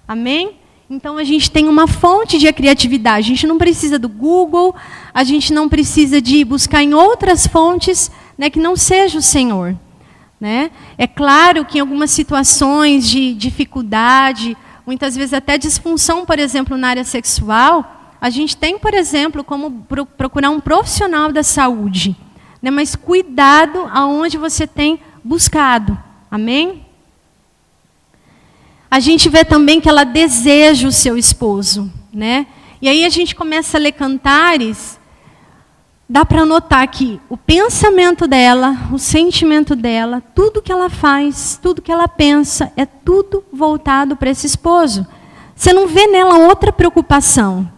Amém? Então a gente tem uma fonte de criatividade. A gente não precisa do Google, a gente não precisa de buscar em outras fontes, né, que não seja o Senhor. Né? É claro que em algumas situações de dificuldade, muitas vezes até disfunção, por exemplo, na área sexual, a gente tem, por exemplo, como procurar um profissional da saúde. Né? Mas cuidado aonde você tem buscado. Amém? A gente vê também que ela deseja o seu esposo, né? E aí a gente começa a ler Cantares, dá para notar que o pensamento dela, o sentimento dela, tudo que ela faz, tudo que ela pensa, é tudo voltado para esse esposo. Você não vê nela outra preocupação.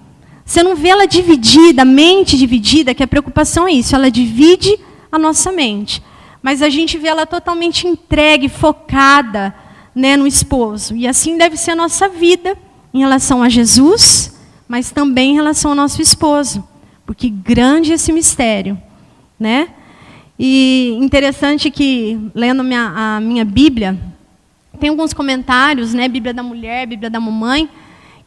Você não vê ela dividida, a mente dividida, que a preocupação é isso, ela divide a nossa mente. Mas a gente vê ela totalmente entregue, focada, né, no esposo. E assim deve ser a nossa vida em relação a Jesus, mas também em relação ao nosso esposo. Porque grande é esse mistério. Né? E interessante que, lendo a minha Bíblia, tem alguns comentários, né, Bíblia da mulher, Bíblia da mamãe,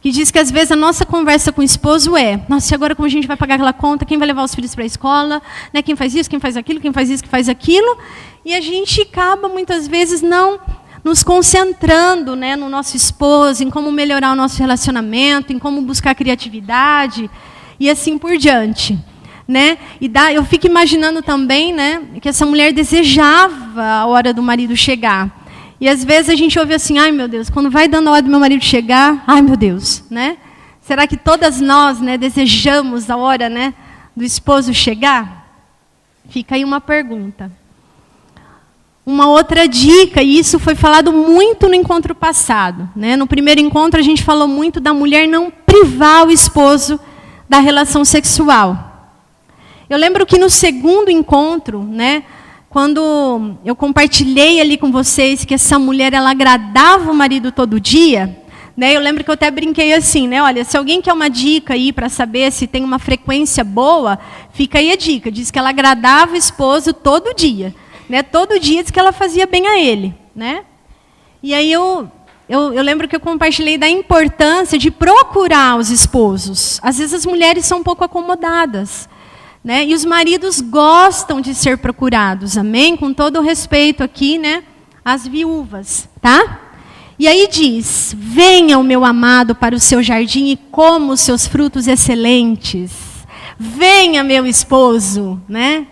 que diz que às vezes a nossa conversa com o esposo é: nossa, e agora como a gente vai pagar aquela conta? Quem vai levar os filhos para a escola? Né? Quem faz isso, quem faz aquilo, quem faz isso, quem faz aquilo? E a gente acaba muitas vezes não nos concentrando, né, no nosso esposo, em como melhorar o nosso relacionamento, em como buscar criatividade e assim por diante. Né? E eu fico imaginando também, né, que essa mulher desejava a hora do marido chegar. E às vezes a gente ouve assim: ai meu Deus, quando vai dando a hora do meu marido chegar, ai meu Deus, né? Será que todas nós, né, desejamos a hora, né, do esposo chegar? Fica aí uma pergunta. Uma outra dica, e isso foi falado muito no encontro passado, né? No primeiro encontro a gente falou muito da mulher não privar o esposo da relação sexual. Eu lembro que no segundo encontro, né, quando eu compartilhei ali com vocês que essa mulher ela agradava o marido todo dia, né, eu lembro que eu até brinquei assim, né, olha, se alguém quer uma dica aí para saber se tem uma frequência boa, fica aí a dica. Diz que ela agradava o esposo todo dia, né, todo dia diz que ela fazia bem a ele, né? E aí eu lembro que eu compartilhei da importância de procurar os esposos. Às vezes as mulheres são um pouco acomodadas, né? E os maridos gostam de ser procurados, amém? Com todo o respeito aqui, né, às viúvas, tá? E aí diz: venha o meu amado para o seu jardim e coma os seus frutos excelentes. Venha, meu esposo, né?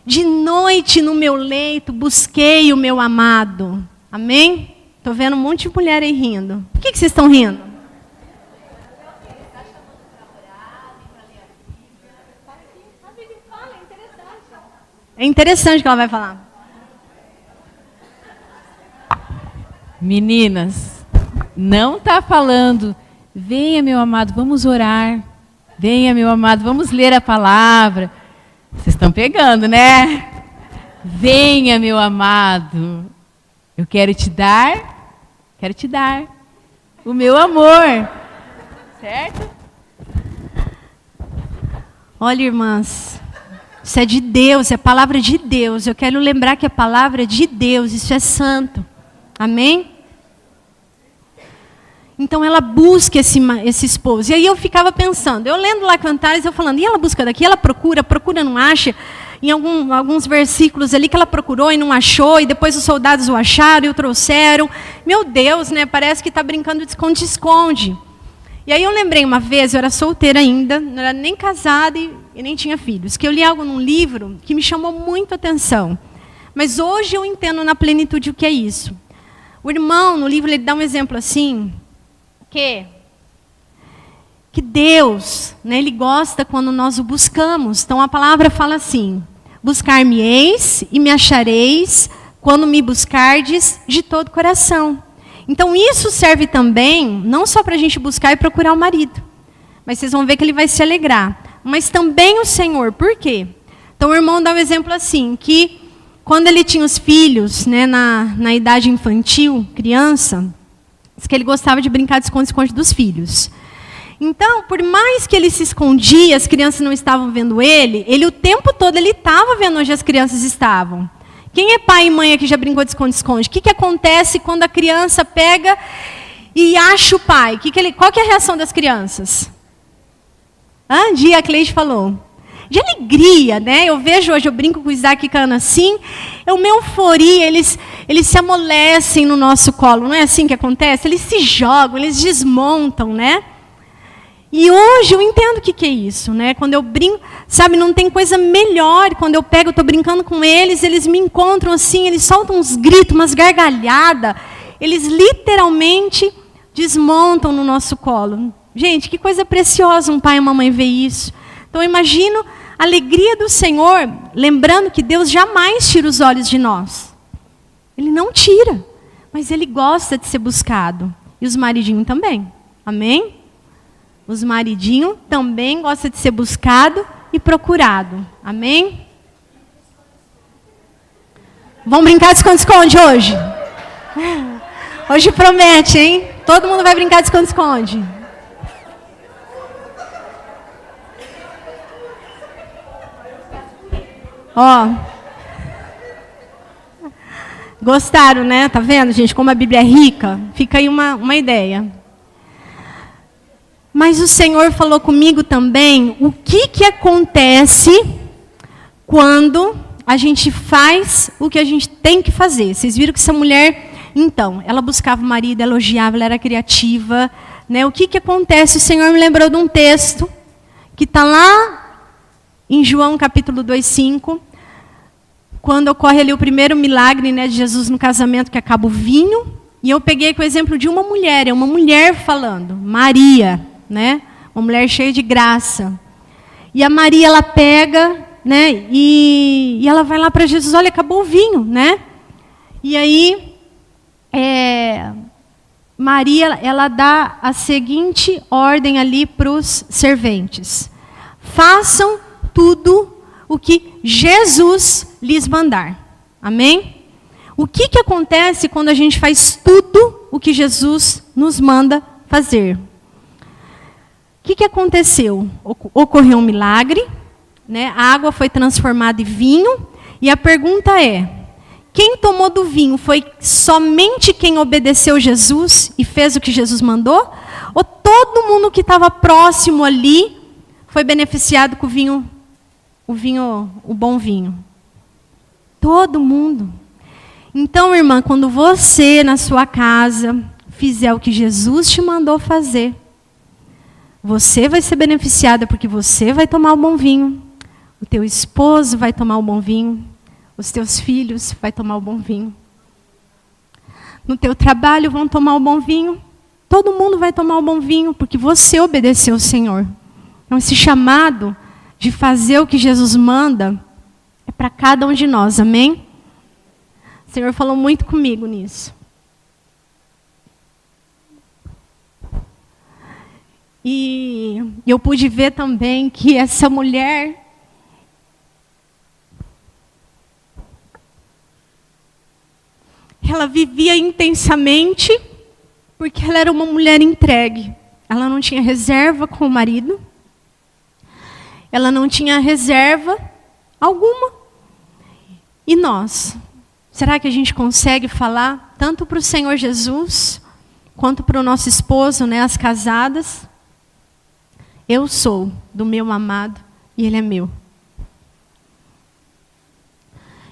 De noite no meu leito busquei o meu amado. Amém? Estou vendo um monte de mulher aí rindo. Por que vocês estão rindo? É interessante o que ela vai falar. Meninas, não está falando: venha, meu amado, vamos orar. Venha, meu amado, vamos ler a palavra. Vocês estão pegando, né? Venha, meu amado, eu quero te dar quero te dar o meu amor. Certo? Olha, irmãs, isso é de Deus, é palavra de Deus. Eu quero lembrar que é palavra de Deus, isso é santo. Amém? Então ela busca esse esposo. E aí eu ficava pensando, eu lendo lá Cantares, eu falando, e ela busca daqui, ela procura, não acha. Em alguns versículos ali que ela procurou e não achou, e depois os soldados o acharam e o trouxeram. Meu Deus, né? Parece que está brincando de esconde-esconde. E aí eu lembrei uma vez, eu era solteira ainda, não era nem casada e nem tinha filhos, que eu li algo num livro que me chamou muito a atenção. Mas hoje eu entendo na plenitude o que é isso. O irmão, no livro, ele dá um exemplo assim, que Deus, né, Ele gosta quando nós o buscamos. Então a palavra fala assim, buscar-me-eis e me achareis quando me buscardes de todo o coração. Então isso serve também, não só para a gente buscar e procurar o marido, mas vocês vão ver que ele vai se alegrar. Mas também o Senhor, por quê? Então o irmão dá um exemplo assim, que quando ele tinha os filhos, né, na idade infantil, criança, diz que ele gostava de brincar de esconde-esconde dos filhos. Então, por mais que ele se escondia, as crianças não estavam vendo ele o tempo todo ele estava vendo onde as crianças estavam. Quem é pai e mãe aqui já brincou de esconde-esconde? O que acontece quando a criança pega e acha o pai? Qual que é a reação das crianças? A Cleide falou. De alegria, né? Eu vejo hoje, eu brinco com o Isaac e com a Ana assim, é uma euforia, eles se amolecem no nosso colo, não é assim que acontece? Eles se jogam, eles desmontam, né? E hoje eu entendo o que é isso, né? Quando eu brinco, sabe, não tem coisa melhor. Quando eu pego, eu estou brincando com eles me encontram assim, eles soltam uns gritos, umas gargalhadas. Eles literalmente desmontam no nosso colo. Gente, que coisa preciosa um pai e uma mãe ver isso. Então eu imagino a alegria do Senhor, lembrando que Deus jamais tira os olhos de nós. Ele não tira, mas Ele gosta de ser buscado. E os maridinhos também. Amém? Os maridinhos também gostam de ser buscado e procurado. Amém? Vamos brincar de esconde-esconde hoje? Hoje promete, hein? Todo mundo vai brincar de esconde-esconde. Ó. Gostaram, né? Tá vendo, gente, como a Bíblia é rica? Fica aí uma ideia. Mas o Senhor falou comigo também o que acontece quando a gente faz o que a gente tem que fazer. Vocês viram que essa mulher, então, ela buscava o marido, elogiava, ela era criativa. Né? O que acontece? O Senhor me lembrou de um texto que está lá em João capítulo 2:5, quando ocorre ali o primeiro milagre, né, de Jesus no casamento, que acaba o vinho. E eu peguei com o exemplo de uma mulher falando, Maria. Né? Uma mulher cheia de graça. E a Maria, ela pega, né? E ela vai lá para Jesus, olha, acabou o vinho, né? E aí, Maria, ela dá a seguinte ordem ali para os serventes. Façam tudo o que Jesus lhes mandar. Amém? O que acontece quando a gente faz tudo o que Jesus nos manda fazer? O que aconteceu? Ocorreu um milagre, né? A água foi transformada em vinho, e a pergunta é, quem tomou do vinho? Foi somente quem obedeceu Jesus e fez o que Jesus mandou? Ou todo mundo que estava próximo ali foi beneficiado com o bom vinho? Todo mundo. Então, irmã, quando você na sua casa fizer o que Jesus te mandou fazer, você vai ser beneficiada porque você vai tomar o bom vinho. O teu esposo vai tomar o bom vinho. Os teus filhos vai tomar o bom vinho. No teu trabalho vão tomar o bom vinho. Todo mundo vai tomar o bom vinho porque você obedeceu ao Senhor. Então esse chamado de fazer o que Jesus manda é para cada um de nós. Amém? O Senhor falou muito comigo nisso. E eu pude ver também que essa mulher, ela vivia intensamente Porque ela era uma mulher entregue. Ela não tinha reserva com o marido. Ela não tinha reserva alguma. E nós? Será que a gente consegue falar tanto para o Senhor Jesus, quanto para o nosso esposo, né, as casadas? Eu sou do meu amado e ele é meu.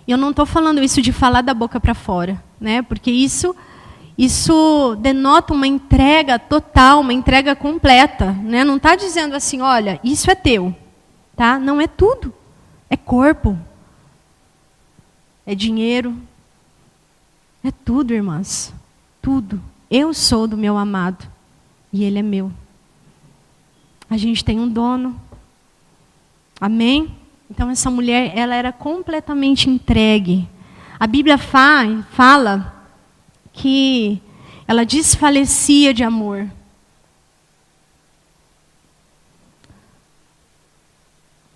E eu não estou falando isso de falar da boca para fora, né? Porque isso denota uma entrega total, uma entrega completa, né? Não está dizendo assim, olha, isso é teu, tá? Não é tudo. É corpo, é dinheiro, é tudo, irmãs, tudo. Eu sou do meu amado e ele é meu. A gente tem um dono. Amém? Então essa mulher, ela era completamente entregue. A Bíblia fala que ela desfalecia de amor.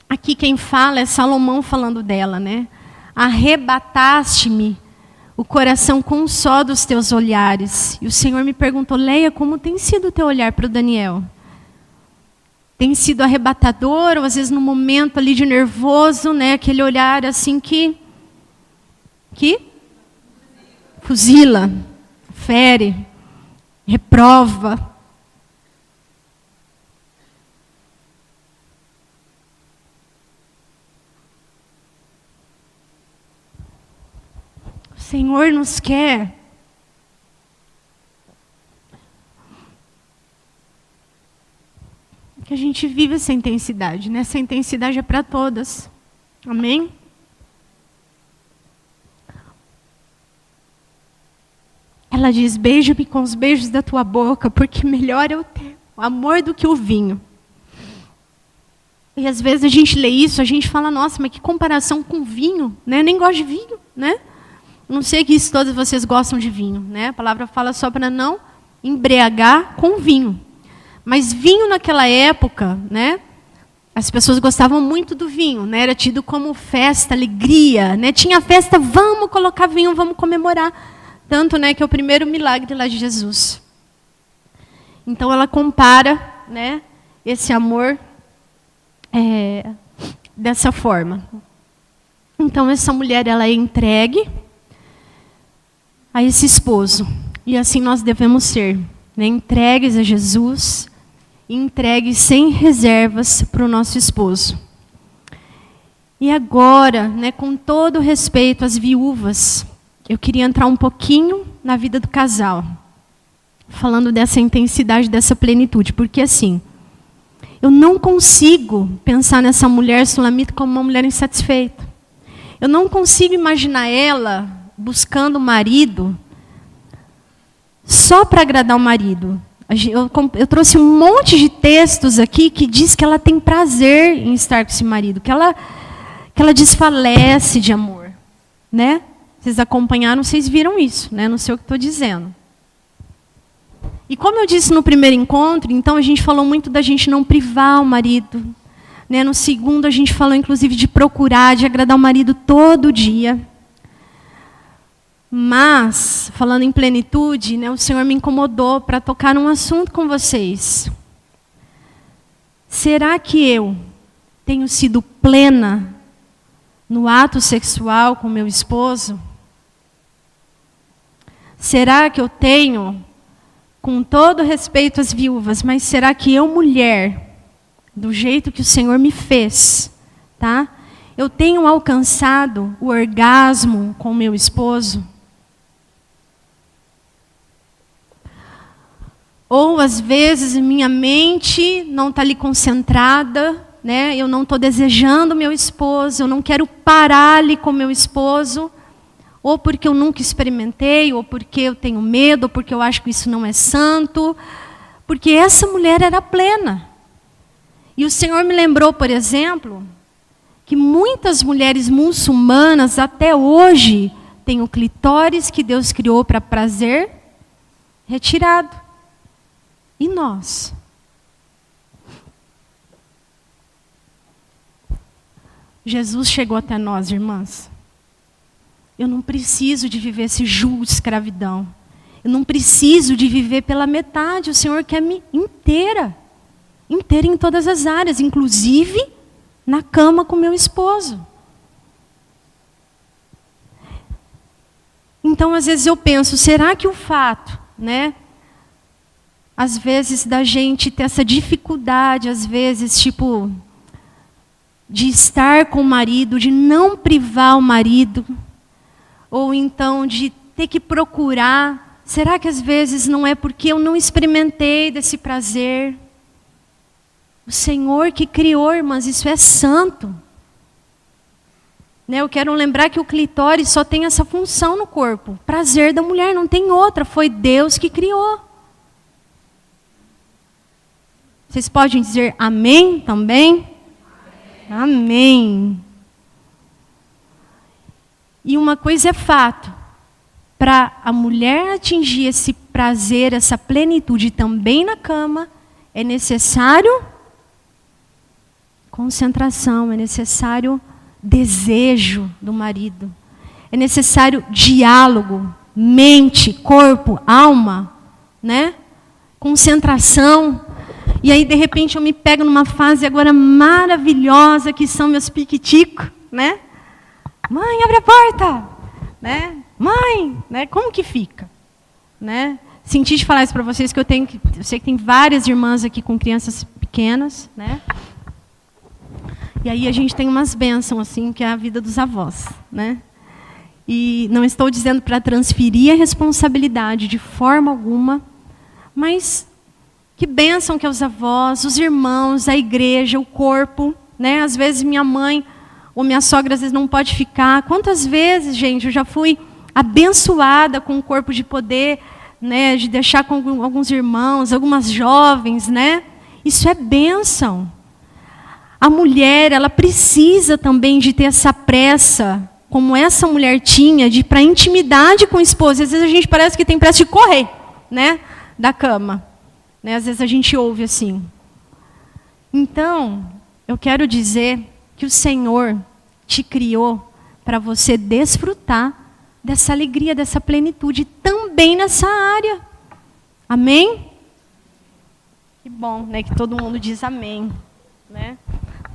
Aqui quem fala é Salomão falando dela, né? Arrebataste-me o coração com um só dos teus olhares. E o Senhor me perguntou, Leia, como tem sido o teu olhar para o Daniel? Tem sido arrebatador, ou às vezes no momento ali de nervoso, né? Aquele olhar assim que fuzila, fere, reprova. O Senhor nos quer que a gente viva essa intensidade, né? Essa intensidade é para todas. Amém? Ela diz, beija-me com os beijos da tua boca, porque melhor é o teu amor do que o vinho. E às vezes a gente lê isso, a gente fala, nossa, mas que comparação com vinho, né? Eu nem gosto de vinho, né? Não sei que todos vocês gostam de vinho, né? A palavra fala só para não embriagar com vinho. Mas vinho naquela época, né? As pessoas gostavam muito do vinho, né? Era tido como festa, alegria, né? Tinha festa, vamos colocar vinho, vamos comemorar. Tanto, né, que é o primeiro milagre lá de Jesus. Então ela compara, né, esse amor dessa forma. Então essa mulher, ela é entregue a esse esposo. E assim nós devemos ser, né, entregues a Jesus, entregues sem reservas para o nosso esposo. E agora, né, com todo respeito às viúvas, eu queria entrar um pouquinho na vida do casal, falando dessa intensidade, dessa plenitude, porque assim, eu não consigo pensar nessa mulher sulamita como uma mulher insatisfeita. Eu não consigo imaginar ela buscando o marido só para agradar o marido. Eu trouxe um monte de textos aqui que diz que ela tem prazer em estar com esse marido, que ela desfalece de amor, né? Vocês acompanharam, vocês viram isso, né? Não sei o que estou dizendo. E como eu disse no primeiro encontro, então a gente falou muito da gente não privar o marido. Né? No segundo a gente falou inclusive de procurar, de agradar o marido todo dia. Mas, falando em plenitude, né, o Senhor me incomodou para tocar num assunto com vocês. Será que eu tenho sido plena no ato sexual com meu esposo? Será que eu tenho, com todo respeito às viúvas, mas será que eu, mulher, do jeito que o Senhor me fez, tá? Eu tenho alcançado o orgasmo com meu esposo? Ou, às vezes, minha mente não está ali concentrada, né? Eu não estou desejando meu esposo, eu não quero parar ali com meu esposo, ou porque eu nunca experimentei, ou porque eu tenho medo, ou porque eu acho que isso não é santo, porque essa mulher era plena. E o Senhor me lembrou, por exemplo, que muitas mulheres muçulmanas até hoje têm o clitóris que Deus criou para prazer retirado. E nós? Jesus chegou até nós, irmãs. Eu não preciso de viver esse jugo de escravidão. Eu não preciso de viver pela metade. O Senhor quer me inteira. Inteira em todas as áreas, inclusive na cama com meu esposo. Então, às vezes eu penso, será que o fato, né? Às vezes da gente ter essa dificuldade, às vezes, tipo, de estar com o marido, de não privar o marido, ou então de ter que procurar, será que às vezes não é porque eu não experimentei desse prazer? O Senhor que criou, irmãs, isso é santo. Né, eu quero lembrar que o clitóris só tem essa função no corpo. Prazer da mulher, não tem outra. Foi Deus que criou. Vocês podem dizer amém também? Amém. E uma coisa é fato. Para a mulher atingir esse prazer, essa plenitude também na cama, é necessário concentração, é necessário desejo do marido. É necessário diálogo, mente, corpo, alma, né? Concentração. E aí, de repente, eu me pego numa fase agora maravilhosa, que são meus piquiticos, né? Mãe, abre a porta! Né? Mãe! Né? Como que fica? Né? Senti de falar isso para vocês, que eu sei que tem várias irmãs aqui com crianças pequenas, né? E aí a gente tem umas bênçãos, assim, que é a vida dos avós, né? E não estou dizendo para transferir a responsabilidade de forma alguma, mas que bênção que é os avós, os irmãos, a igreja, o corpo, né? Às vezes minha mãe ou minha sogra às vezes não pode ficar. Quantas vezes, gente, eu já fui abençoada com o corpo de poder, né, de deixar com alguns irmãos, algumas jovens, né? Isso é bênção. A mulher, ela precisa também de ter essa pressa, como essa mulher tinha, de ir para a intimidade com o esposo. Às vezes a gente parece que tem pressa de correr, né, da cama. Né? Às vezes a gente ouve assim. Então, eu quero dizer que o Senhor te criou para você desfrutar dessa alegria, dessa plenitude também nessa área. Amém? Que bom, né, que todo mundo diz amém. Né?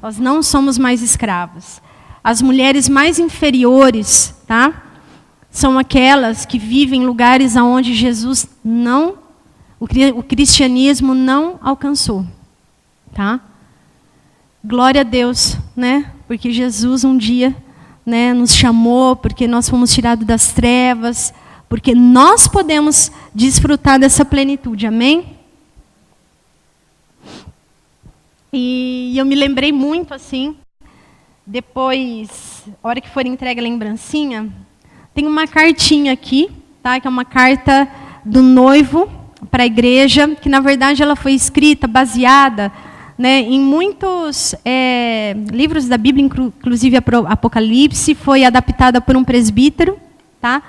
Nós não somos mais escravos. As mulheres mais inferiores, tá? São aquelas que vivem em lugares onde Jesus não, o cristianismo não alcançou, tá? Glória a Deus, né? Porque Jesus um dia, né, nos chamou, porque nós fomos tirados das trevas, porque nós podemos desfrutar dessa plenitude, amém? E eu me lembrei muito, assim, depois, a hora que for entregue a lembrancinha, tem uma cartinha aqui, tá? Que é uma carta do noivo para a igreja, que na verdade ela foi escrita, baseada, né, em muitos livros da Bíblia, inclusive Apocalipse, foi adaptada por um presbítero, tá?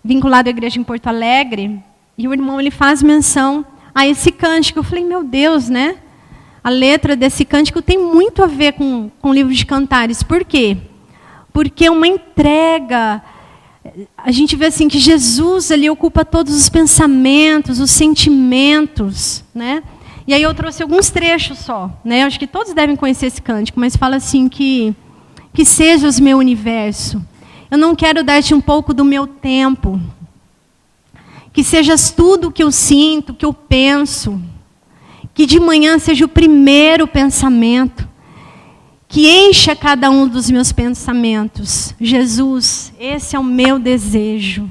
Vinculado à igreja em Porto Alegre, e o irmão ele faz menção a esse cântico. Eu falei, meu Deus, né? A letra desse cântico tem muito a ver com o livro de Cantares. Por quê? Porque é uma entrega. A gente vê assim que Jesus ali ocupa todos os pensamentos, os sentimentos, né? E aí eu trouxe alguns trechos só, né? Eu acho que todos devem conhecer esse cântico, mas fala assim que sejas meu universo. Eu não quero dar-te um pouco do meu tempo. Que sejas tudo o que eu sinto, que eu penso. Que de manhã seja o primeiro pensamento, que encha cada um dos meus pensamentos. Jesus, esse é o meu desejo.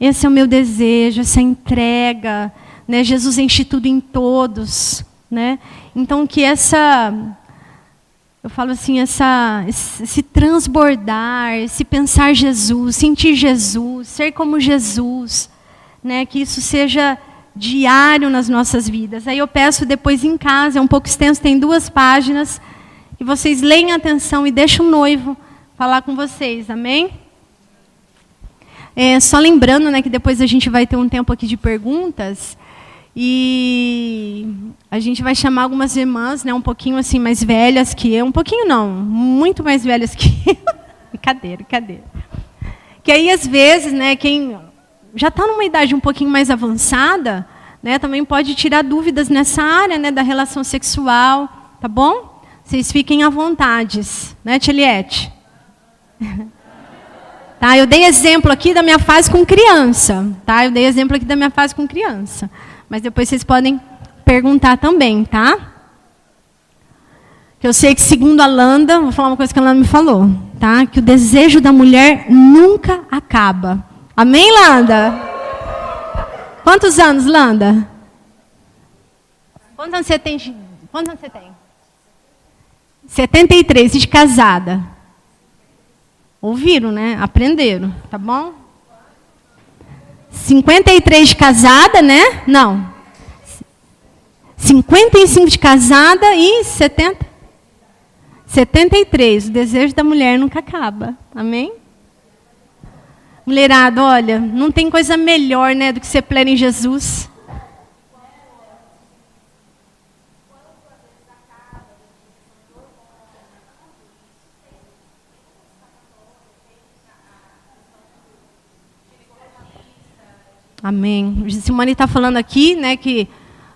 Esse é o meu desejo, essa entrega. Né? Jesus enche tudo em todos. Né? Então que eu falo assim, esse transbordar, esse pensar Jesus, sentir Jesus, ser como Jesus, né? Que isso seja diário nas nossas vidas. Aí eu peço depois em casa, é um pouco extenso, tem 2 páginas, que vocês leem atenção e deixem o noivo falar com vocês, amém? Só lembrando, né, que depois a gente vai ter um tempo aqui de perguntas, e a gente vai chamar algumas irmãs, né, um pouquinho assim mais velhas que eu, um pouquinho não, muito mais velhas que eu. Brincadeira. Que aí às vezes, né, quem já está numa idade um pouquinho mais avançada, né, também pode tirar dúvidas nessa área, né, da relação sexual, tá bom? Vocês fiquem à vontade, né, Tia Eliette? Tá, eu dei exemplo aqui da minha fase com criança, tá? Eu dei exemplo aqui da minha fase com criança, mas depois vocês podem perguntar também, tá? Eu sei que, segundo a Landa, vou falar uma coisa que a Landa me falou, tá? Que o desejo da mulher nunca acaba. Amém, Landa? Quantos anos, Landa? Quantos anos você tem? 73, de casada. Ouviram, né? Aprenderam, tá bom? 53 de casada, né? Não. 55 de casada e 73. O desejo da mulher nunca acaba. Amém? Mulherada, olha, não tem coisa melhor, né, do que ser plena em Jesus. Amém. Simone está falando aqui, né, que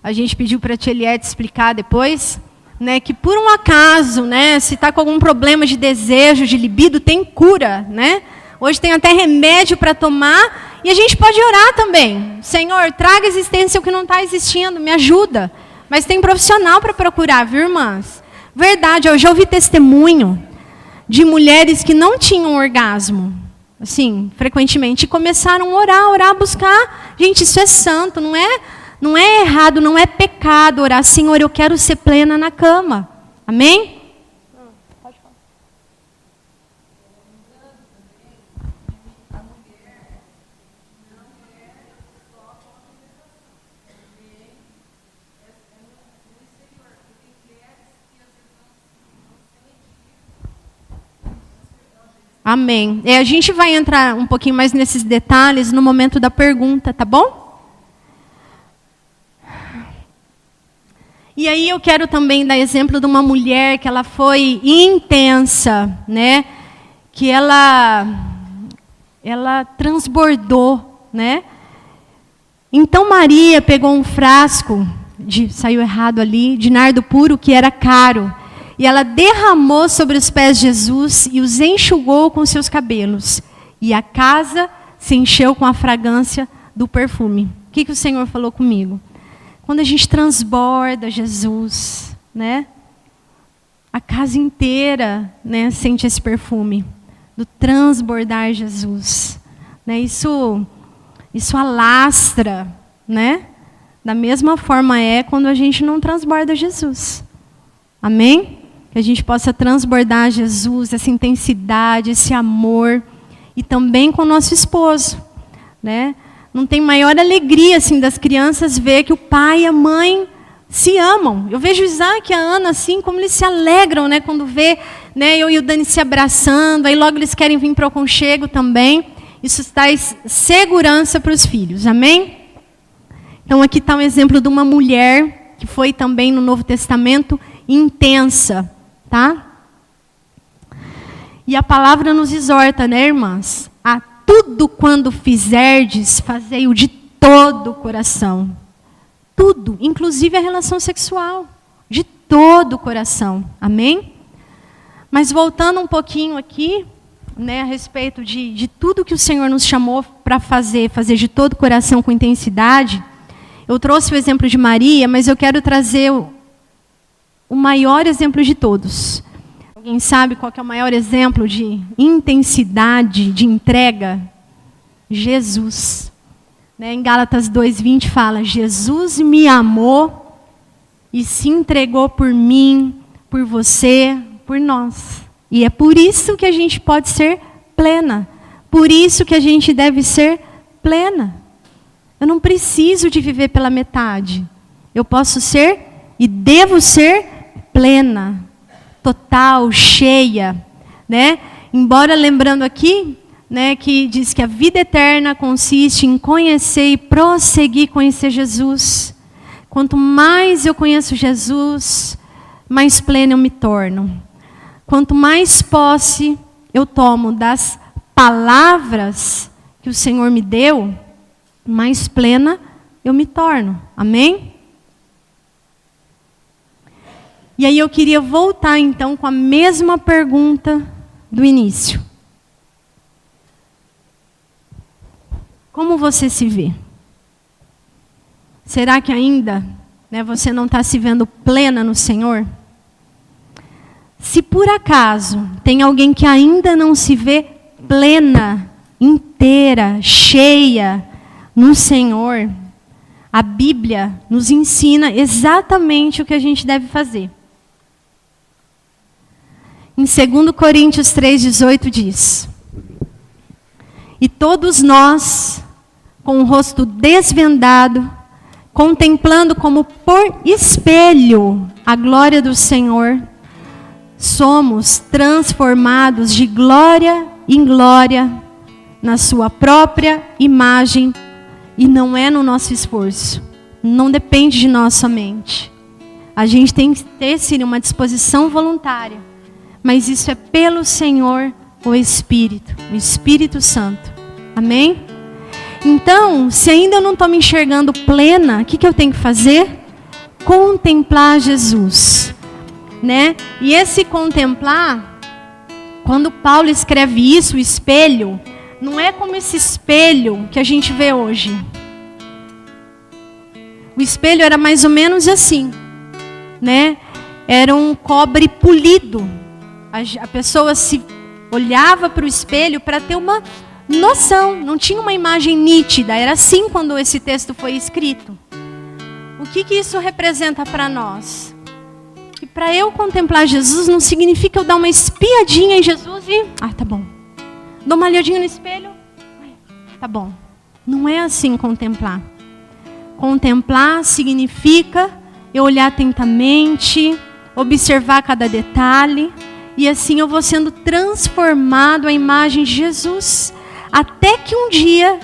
a gente pediu para a Tia Eliette explicar depois, né, que por um acaso, né, se está com algum problema de desejo, de libido, tem cura, né? Hoje tem até remédio para tomar e a gente pode orar também. Senhor, traga à existência o que não está existindo, me ajuda. Mas tem profissional para procurar, viu, irmãs? Verdade, eu já ouvi testemunho de mulheres que não tinham orgasmo, assim, frequentemente, e começaram a orar, buscar. Gente, isso é santo, não é errado, não é pecado orar. Senhor, eu quero ser plena na cama. Amém? Pode falar. Amém. A gente vai entrar um pouquinho mais nesses detalhes no momento da pergunta, tá bom? E aí eu quero também dar exemplo de uma mulher que ela foi intensa, né? Que ela transbordou, né? Então Maria pegou um frasco, saiu errado ali, de nardo puro, que era caro. E ela derramou sobre os pés de Jesus e os enxugou com seus cabelos. E a casa se encheu com a fragrância do perfume. O que o Senhor falou comigo? Quando a gente transborda Jesus, né? A casa inteira, né, sente esse perfume do transbordar Jesus. Né? Isso alastra, né? Da mesma forma é quando a gente não transborda Jesus. Amém? Que a gente possa transbordar Jesus, essa intensidade, esse amor, e também com o nosso esposo, né? Não tem maior alegria assim das crianças ver que o pai e a mãe se amam. Eu vejo o Isaac e a Ana assim, como eles se alegram, né, quando vê, né, eu e o Dani se abraçando, aí logo eles querem vir para o aconchego também. Isso traz segurança para os filhos. Amém? Então aqui está um exemplo de uma mulher que foi também no Novo Testamento intensa. Tá? E a palavra nos exorta, né, irmãs? A tudo quando fizerdes, fazei-o de todo o coração. Tudo, inclusive a relação sexual. De todo o coração. Amém? Mas voltando um pouquinho aqui, né, a respeito de tudo que o Senhor nos chamou para fazer de todo o coração com intensidade, eu trouxe o exemplo de Maria, mas eu quero trazer o maior exemplo de todos. Alguém sabe qual que é o maior exemplo de intensidade, de entrega? Jesus. Né? Em Gálatas 2:20 fala, Jesus me amou e se entregou por mim, por você, por nós. E é por isso que a gente pode ser plena. Por isso que a gente deve ser plena. Eu não preciso de viver pela metade. Eu posso ser e devo ser plena, total, cheia, né? Embora lembrando aqui, né, que diz que a vida eterna consiste em conhecer e prosseguir conhecer Jesus. Quanto mais eu conheço Jesus, mais plena eu me torno. Quanto mais posse eu tomo das palavras que o Senhor me deu, mais plena eu me torno. Amém? E aí eu queria voltar então com a mesma pergunta do início. Como você se vê? Será que ainda, você não está se vendo plena no Senhor? Se por acaso tem alguém que ainda não se vê plena, inteira, cheia no Senhor, a Bíblia nos ensina exatamente o que a gente deve fazer. Em 2 Coríntios 3,18 diz: e todos nós, com o rosto desvendado, contemplando como por espelho a glória do Senhor, somos transformados de glória em glória na sua própria imagem, e não é no nosso esforço, não depende de nós somente. A gente tem que ter sim uma disposição voluntária, mas isso é pelo Senhor, o Espírito Santo. Amém? Então, se ainda eu não estou me enxergando plena, o que eu tenho que fazer? Contemplar Jesus. E esse contemplar, quando Paulo escreve isso, o espelho, não é como esse espelho que a gente vê hoje. O espelho era mais ou menos assim, Era um cobre polido. A pessoa se olhava para o espelho para ter uma noção, não tinha uma imagem nítida. Era assim quando esse texto foi escrito. O que isso representa para nós? Que para eu contemplar Jesus não significa eu dar uma espiadinha em Jesus e... tá bom. Dou uma olhadinha no espelho. Tá bom. Não é assim contemplar. Contemplar significa eu olhar atentamente, observar cada detalhe, e assim eu vou sendo transformado à imagem de Jesus. Até que um dia,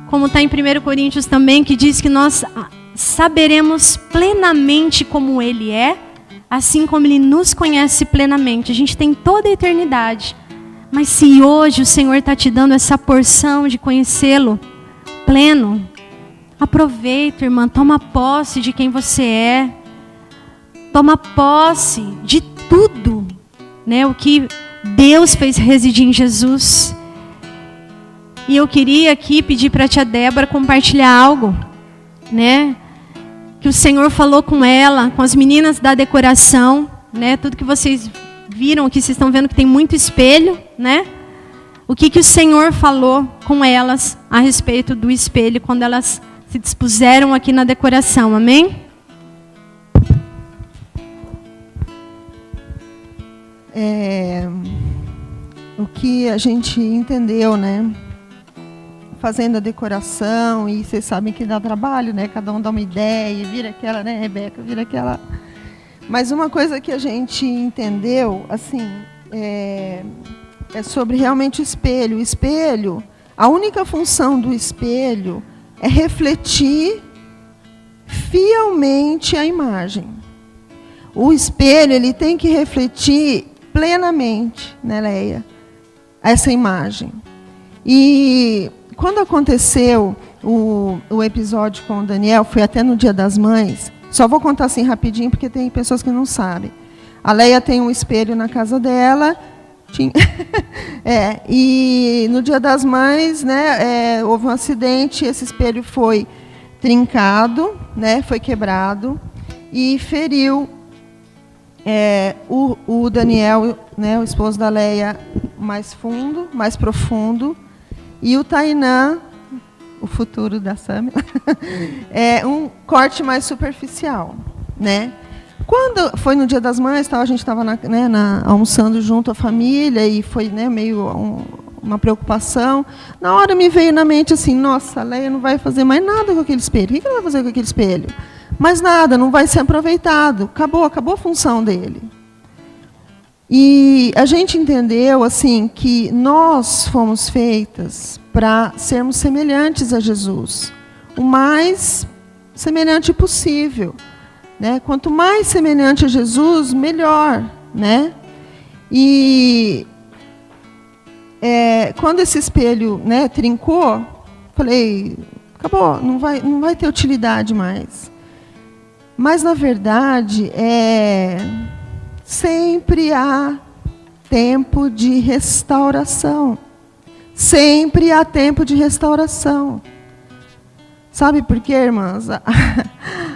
como está em 1 Coríntios também, que diz que nós saberemos plenamente como Ele é, assim como Ele nos conhece plenamente. A gente tem toda a eternidade. Mas se hoje o Senhor está te dando essa porção de conhecê-lo pleno, aproveita, irmã, toma posse de quem você é. Toma posse de tudo, o que Deus fez residir em Jesus. E eu queria aqui pedir para a tia Débora compartilhar algo, que o Senhor falou com ela, com as meninas da decoração, tudo que vocês viram aqui, vocês estão vendo que tem muito espelho, O que o Senhor falou com elas a respeito do espelho, quando elas se dispuseram aqui na decoração, amém? O que a gente entendeu, fazendo a decoração, e vocês sabem que dá trabalho, cada um dá uma ideia, vira aquela, Rebeca, vira aquela. Mas uma coisa que a gente entendeu, assim, é sobre realmente o espelho. O espelho, a única função do espelho é refletir fielmente a imagem. O espelho, ele tem que refletir plenamente, Leia, essa imagem. E quando aconteceu o episódio com o Daniel, foi até no Dia das Mães. Só vou contar assim rapidinho, porque tem pessoas que não sabem. A Leia tem um espelho na casa dela. E no Dia das Mães, houve um acidente, esse espelho foi trincado, foi quebrado e feriu o Daniel, o esposo da Leia, mais fundo, mais profundo, e o Tainan, o futuro da Samila, um corte mais superficial, Quando foi no Dia das Mães, a gente estava almoçando junto à família, e foi meio uma preocupação. Na hora me veio na mente assim, nossa, a Leia não vai fazer mais nada com aquele espelho. O que ela vai fazer com aquele espelho? Mais nada, não vai ser aproveitado. Acabou a função dele. E a gente entendeu assim que nós fomos feitas para sermos semelhantes a Jesus, o mais semelhante possível. Quanto mais semelhante a Jesus, melhor. E quando esse espelho trincou, falei, acabou, não vai ter utilidade mais. Mas, na verdade, sempre há tempo de restauração. Sempre há tempo de restauração. Sabe por quê, irmãs?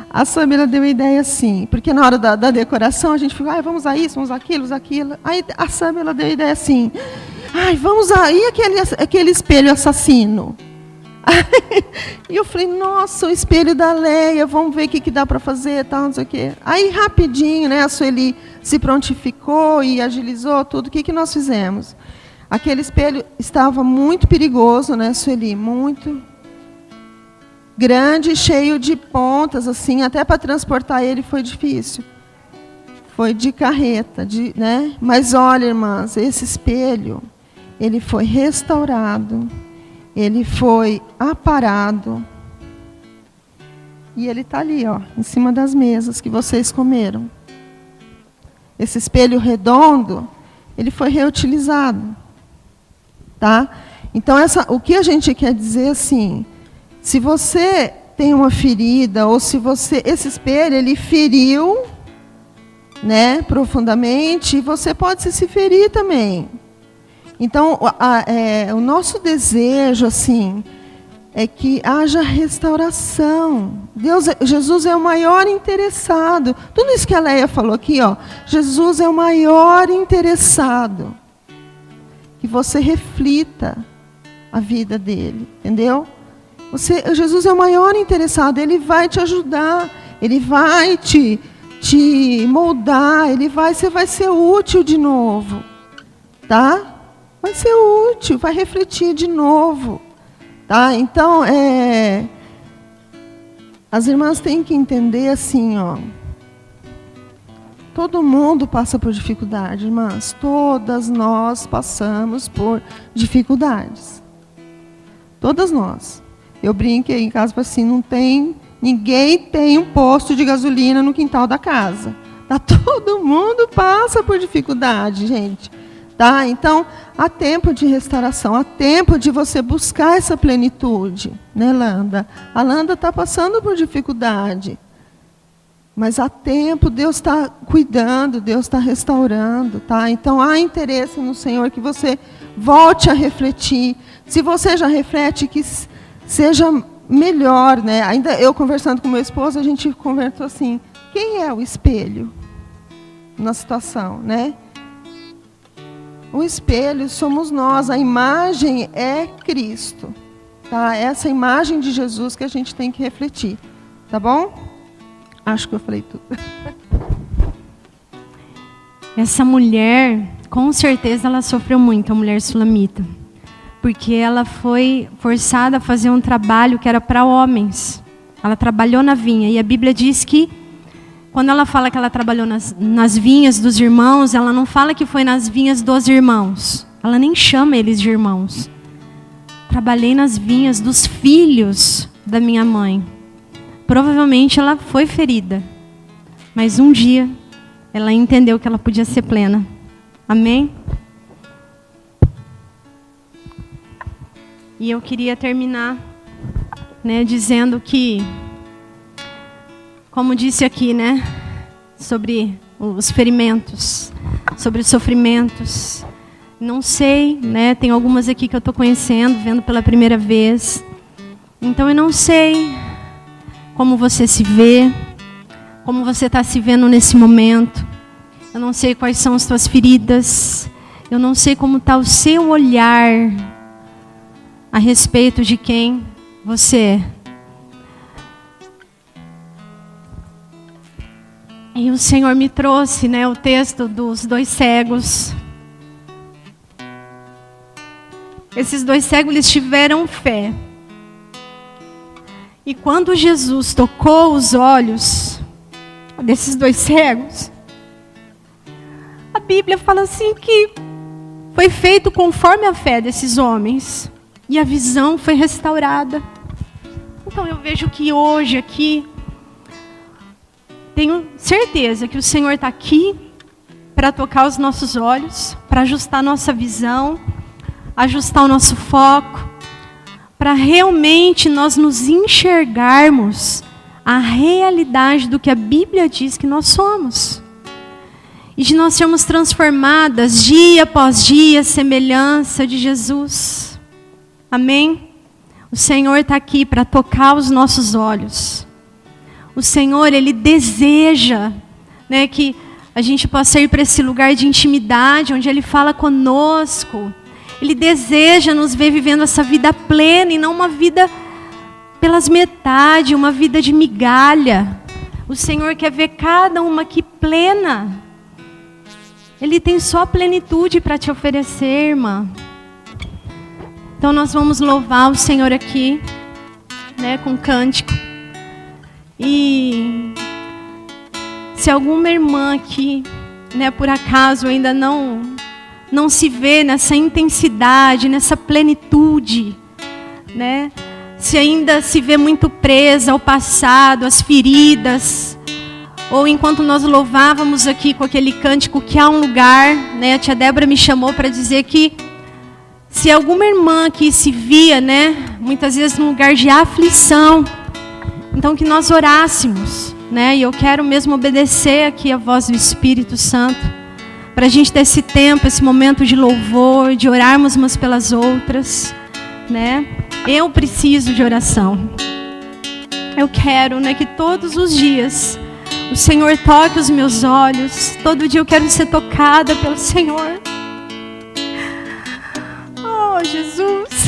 A Samila deu uma ideia assim, porque na hora da decoração a gente fica, vamos a isso, vamos aquilo. Aí a Samila deu a ideia assim, vamos a... E aquele espelho assassino? E eu falei, nossa, o espelho da Leia, vamos ver o que dá para fazer, tal, não sei o quê. Aí rapidinho, né, a Sueli se prontificou e agilizou tudo. O que nós fizemos? Aquele espelho estava muito perigoso, né, Sueli? Muito grande, cheio de pontas, assim, até para transportar ele foi difícil. Foi de carreta, né? Mas olha, irmãs, esse espelho, ele foi restaurado, ele foi aparado, e ele está ali, ó, em cima das mesas que vocês comeram. Esse espelho redondo, ele foi reutilizado, tá? Então, o que a gente quer dizer assim, se você tem uma ferida, ou se esse espelho, ele feriu, né, profundamente, e você pode se ferir também. Então, o nosso desejo, assim, é que haja restauração. Jesus é o maior interessado. Tudo isso que a Leia falou aqui, ó, Jesus é o maior interessado. Que você reflita a vida dele, entendeu? Jesus é o maior interessado, ele vai te ajudar, ele vai te moldar, você vai ser útil de novo, tá? Vai ser útil, vai refletir de novo, tá? Então, as irmãs têm que entender assim, ó, todo mundo passa por dificuldade, irmãs, todas nós passamos por dificuldades, todas nós. Eu brinquei em casa assim, ninguém tem um posto de gasolina no quintal da casa. Tá? Todo mundo passa por dificuldade, gente. Tá? Então, há tempo de restauração, há tempo de você buscar essa plenitude, né, Landa? A Landa está passando por dificuldade. Mas há tempo, Deus está cuidando, Deus está restaurando, tá? Então, há interesse no Senhor que você volte a refletir. Se você já reflete, que seja melhor, né? Ainda eu conversando com meu esposo, a gente conversou assim, quem é o espelho na situação, né? O espelho somos nós, a imagem é Cristo, tá? Essa imagem de Jesus que a gente tem que refletir, tá bom? Acho que eu falei tudo. Essa mulher, com certeza ela sofreu muito, a mulher sulamita. Porque ela foi forçada a fazer um trabalho que era para homens. Ela trabalhou na vinha. E a Bíblia diz que, quando ela fala que ela trabalhou nas vinhas dos irmãos, ela não fala que foi nas vinhas dos irmãos. Ela nem chama eles de irmãos. Trabalhei nas vinhas dos filhos da minha mãe. Provavelmente ela foi ferida. Mas um dia, ela entendeu que ela podia ser plena. Amém? E eu queria terminar, né, dizendo que, como disse aqui, né, sobre os ferimentos, sobre os sofrimentos. Não sei, né, tem algumas aqui que eu estou conhecendo, vendo pela primeira vez. Então eu não sei como você se vê, como você está se vendo nesse momento. Eu não sei quais são as suas feridas. Eu não sei como está o seu olhar a respeito de quem você é. E o Senhor me trouxe, né, o texto dos 2 cegos. Esses 2 cegos, eles tiveram fé. E quando Jesus tocou os olhos desses 2 cegos, a Bíblia fala assim que foi feito conforme a fé desses homens. E a visão foi restaurada. Então eu vejo que hoje aqui, tenho certeza que o Senhor está aqui para tocar os nossos olhos, para ajustar a nossa visão, ajustar o nosso foco, para realmente nós nos enxergarmos a realidade do que a Bíblia diz que nós somos. E de nós sermos transformadas dia após dia, à semelhança de Jesus. Amém? O Senhor está aqui para tocar os nossos olhos. O Senhor, Ele deseja, né, que a gente possa ir para esse lugar de intimidade, onde Ele fala conosco. Ele deseja nos ver vivendo essa vida plena e não uma vida pelas metades, uma vida de migalha. O Senhor quer ver cada uma aqui plena. Ele tem só plenitude para te oferecer, irmã. Então nós vamos louvar o Senhor aqui, né, com cântico. E se alguma irmã aqui, né, por acaso ainda não se vê nessa intensidade, nessa plenitude, né? Se ainda se vê muito presa ao passado, às feridas, ou enquanto nós louvávamos aqui com aquele cântico que há um lugar, né? A tia Débora me chamou para dizer que se alguma irmã aqui se via, né, muitas vezes num lugar de aflição, então que nós orássemos, né? E eu quero mesmo obedecer aqui a voz do Espírito Santo, para a gente ter esse tempo, esse momento de louvor, de orarmos umas pelas outras, né? Eu preciso de oração. Eu quero, né, que todos os dias o Senhor toque os meus olhos. Todo dia eu quero ser tocada pelo Senhor. Oh, Jesus.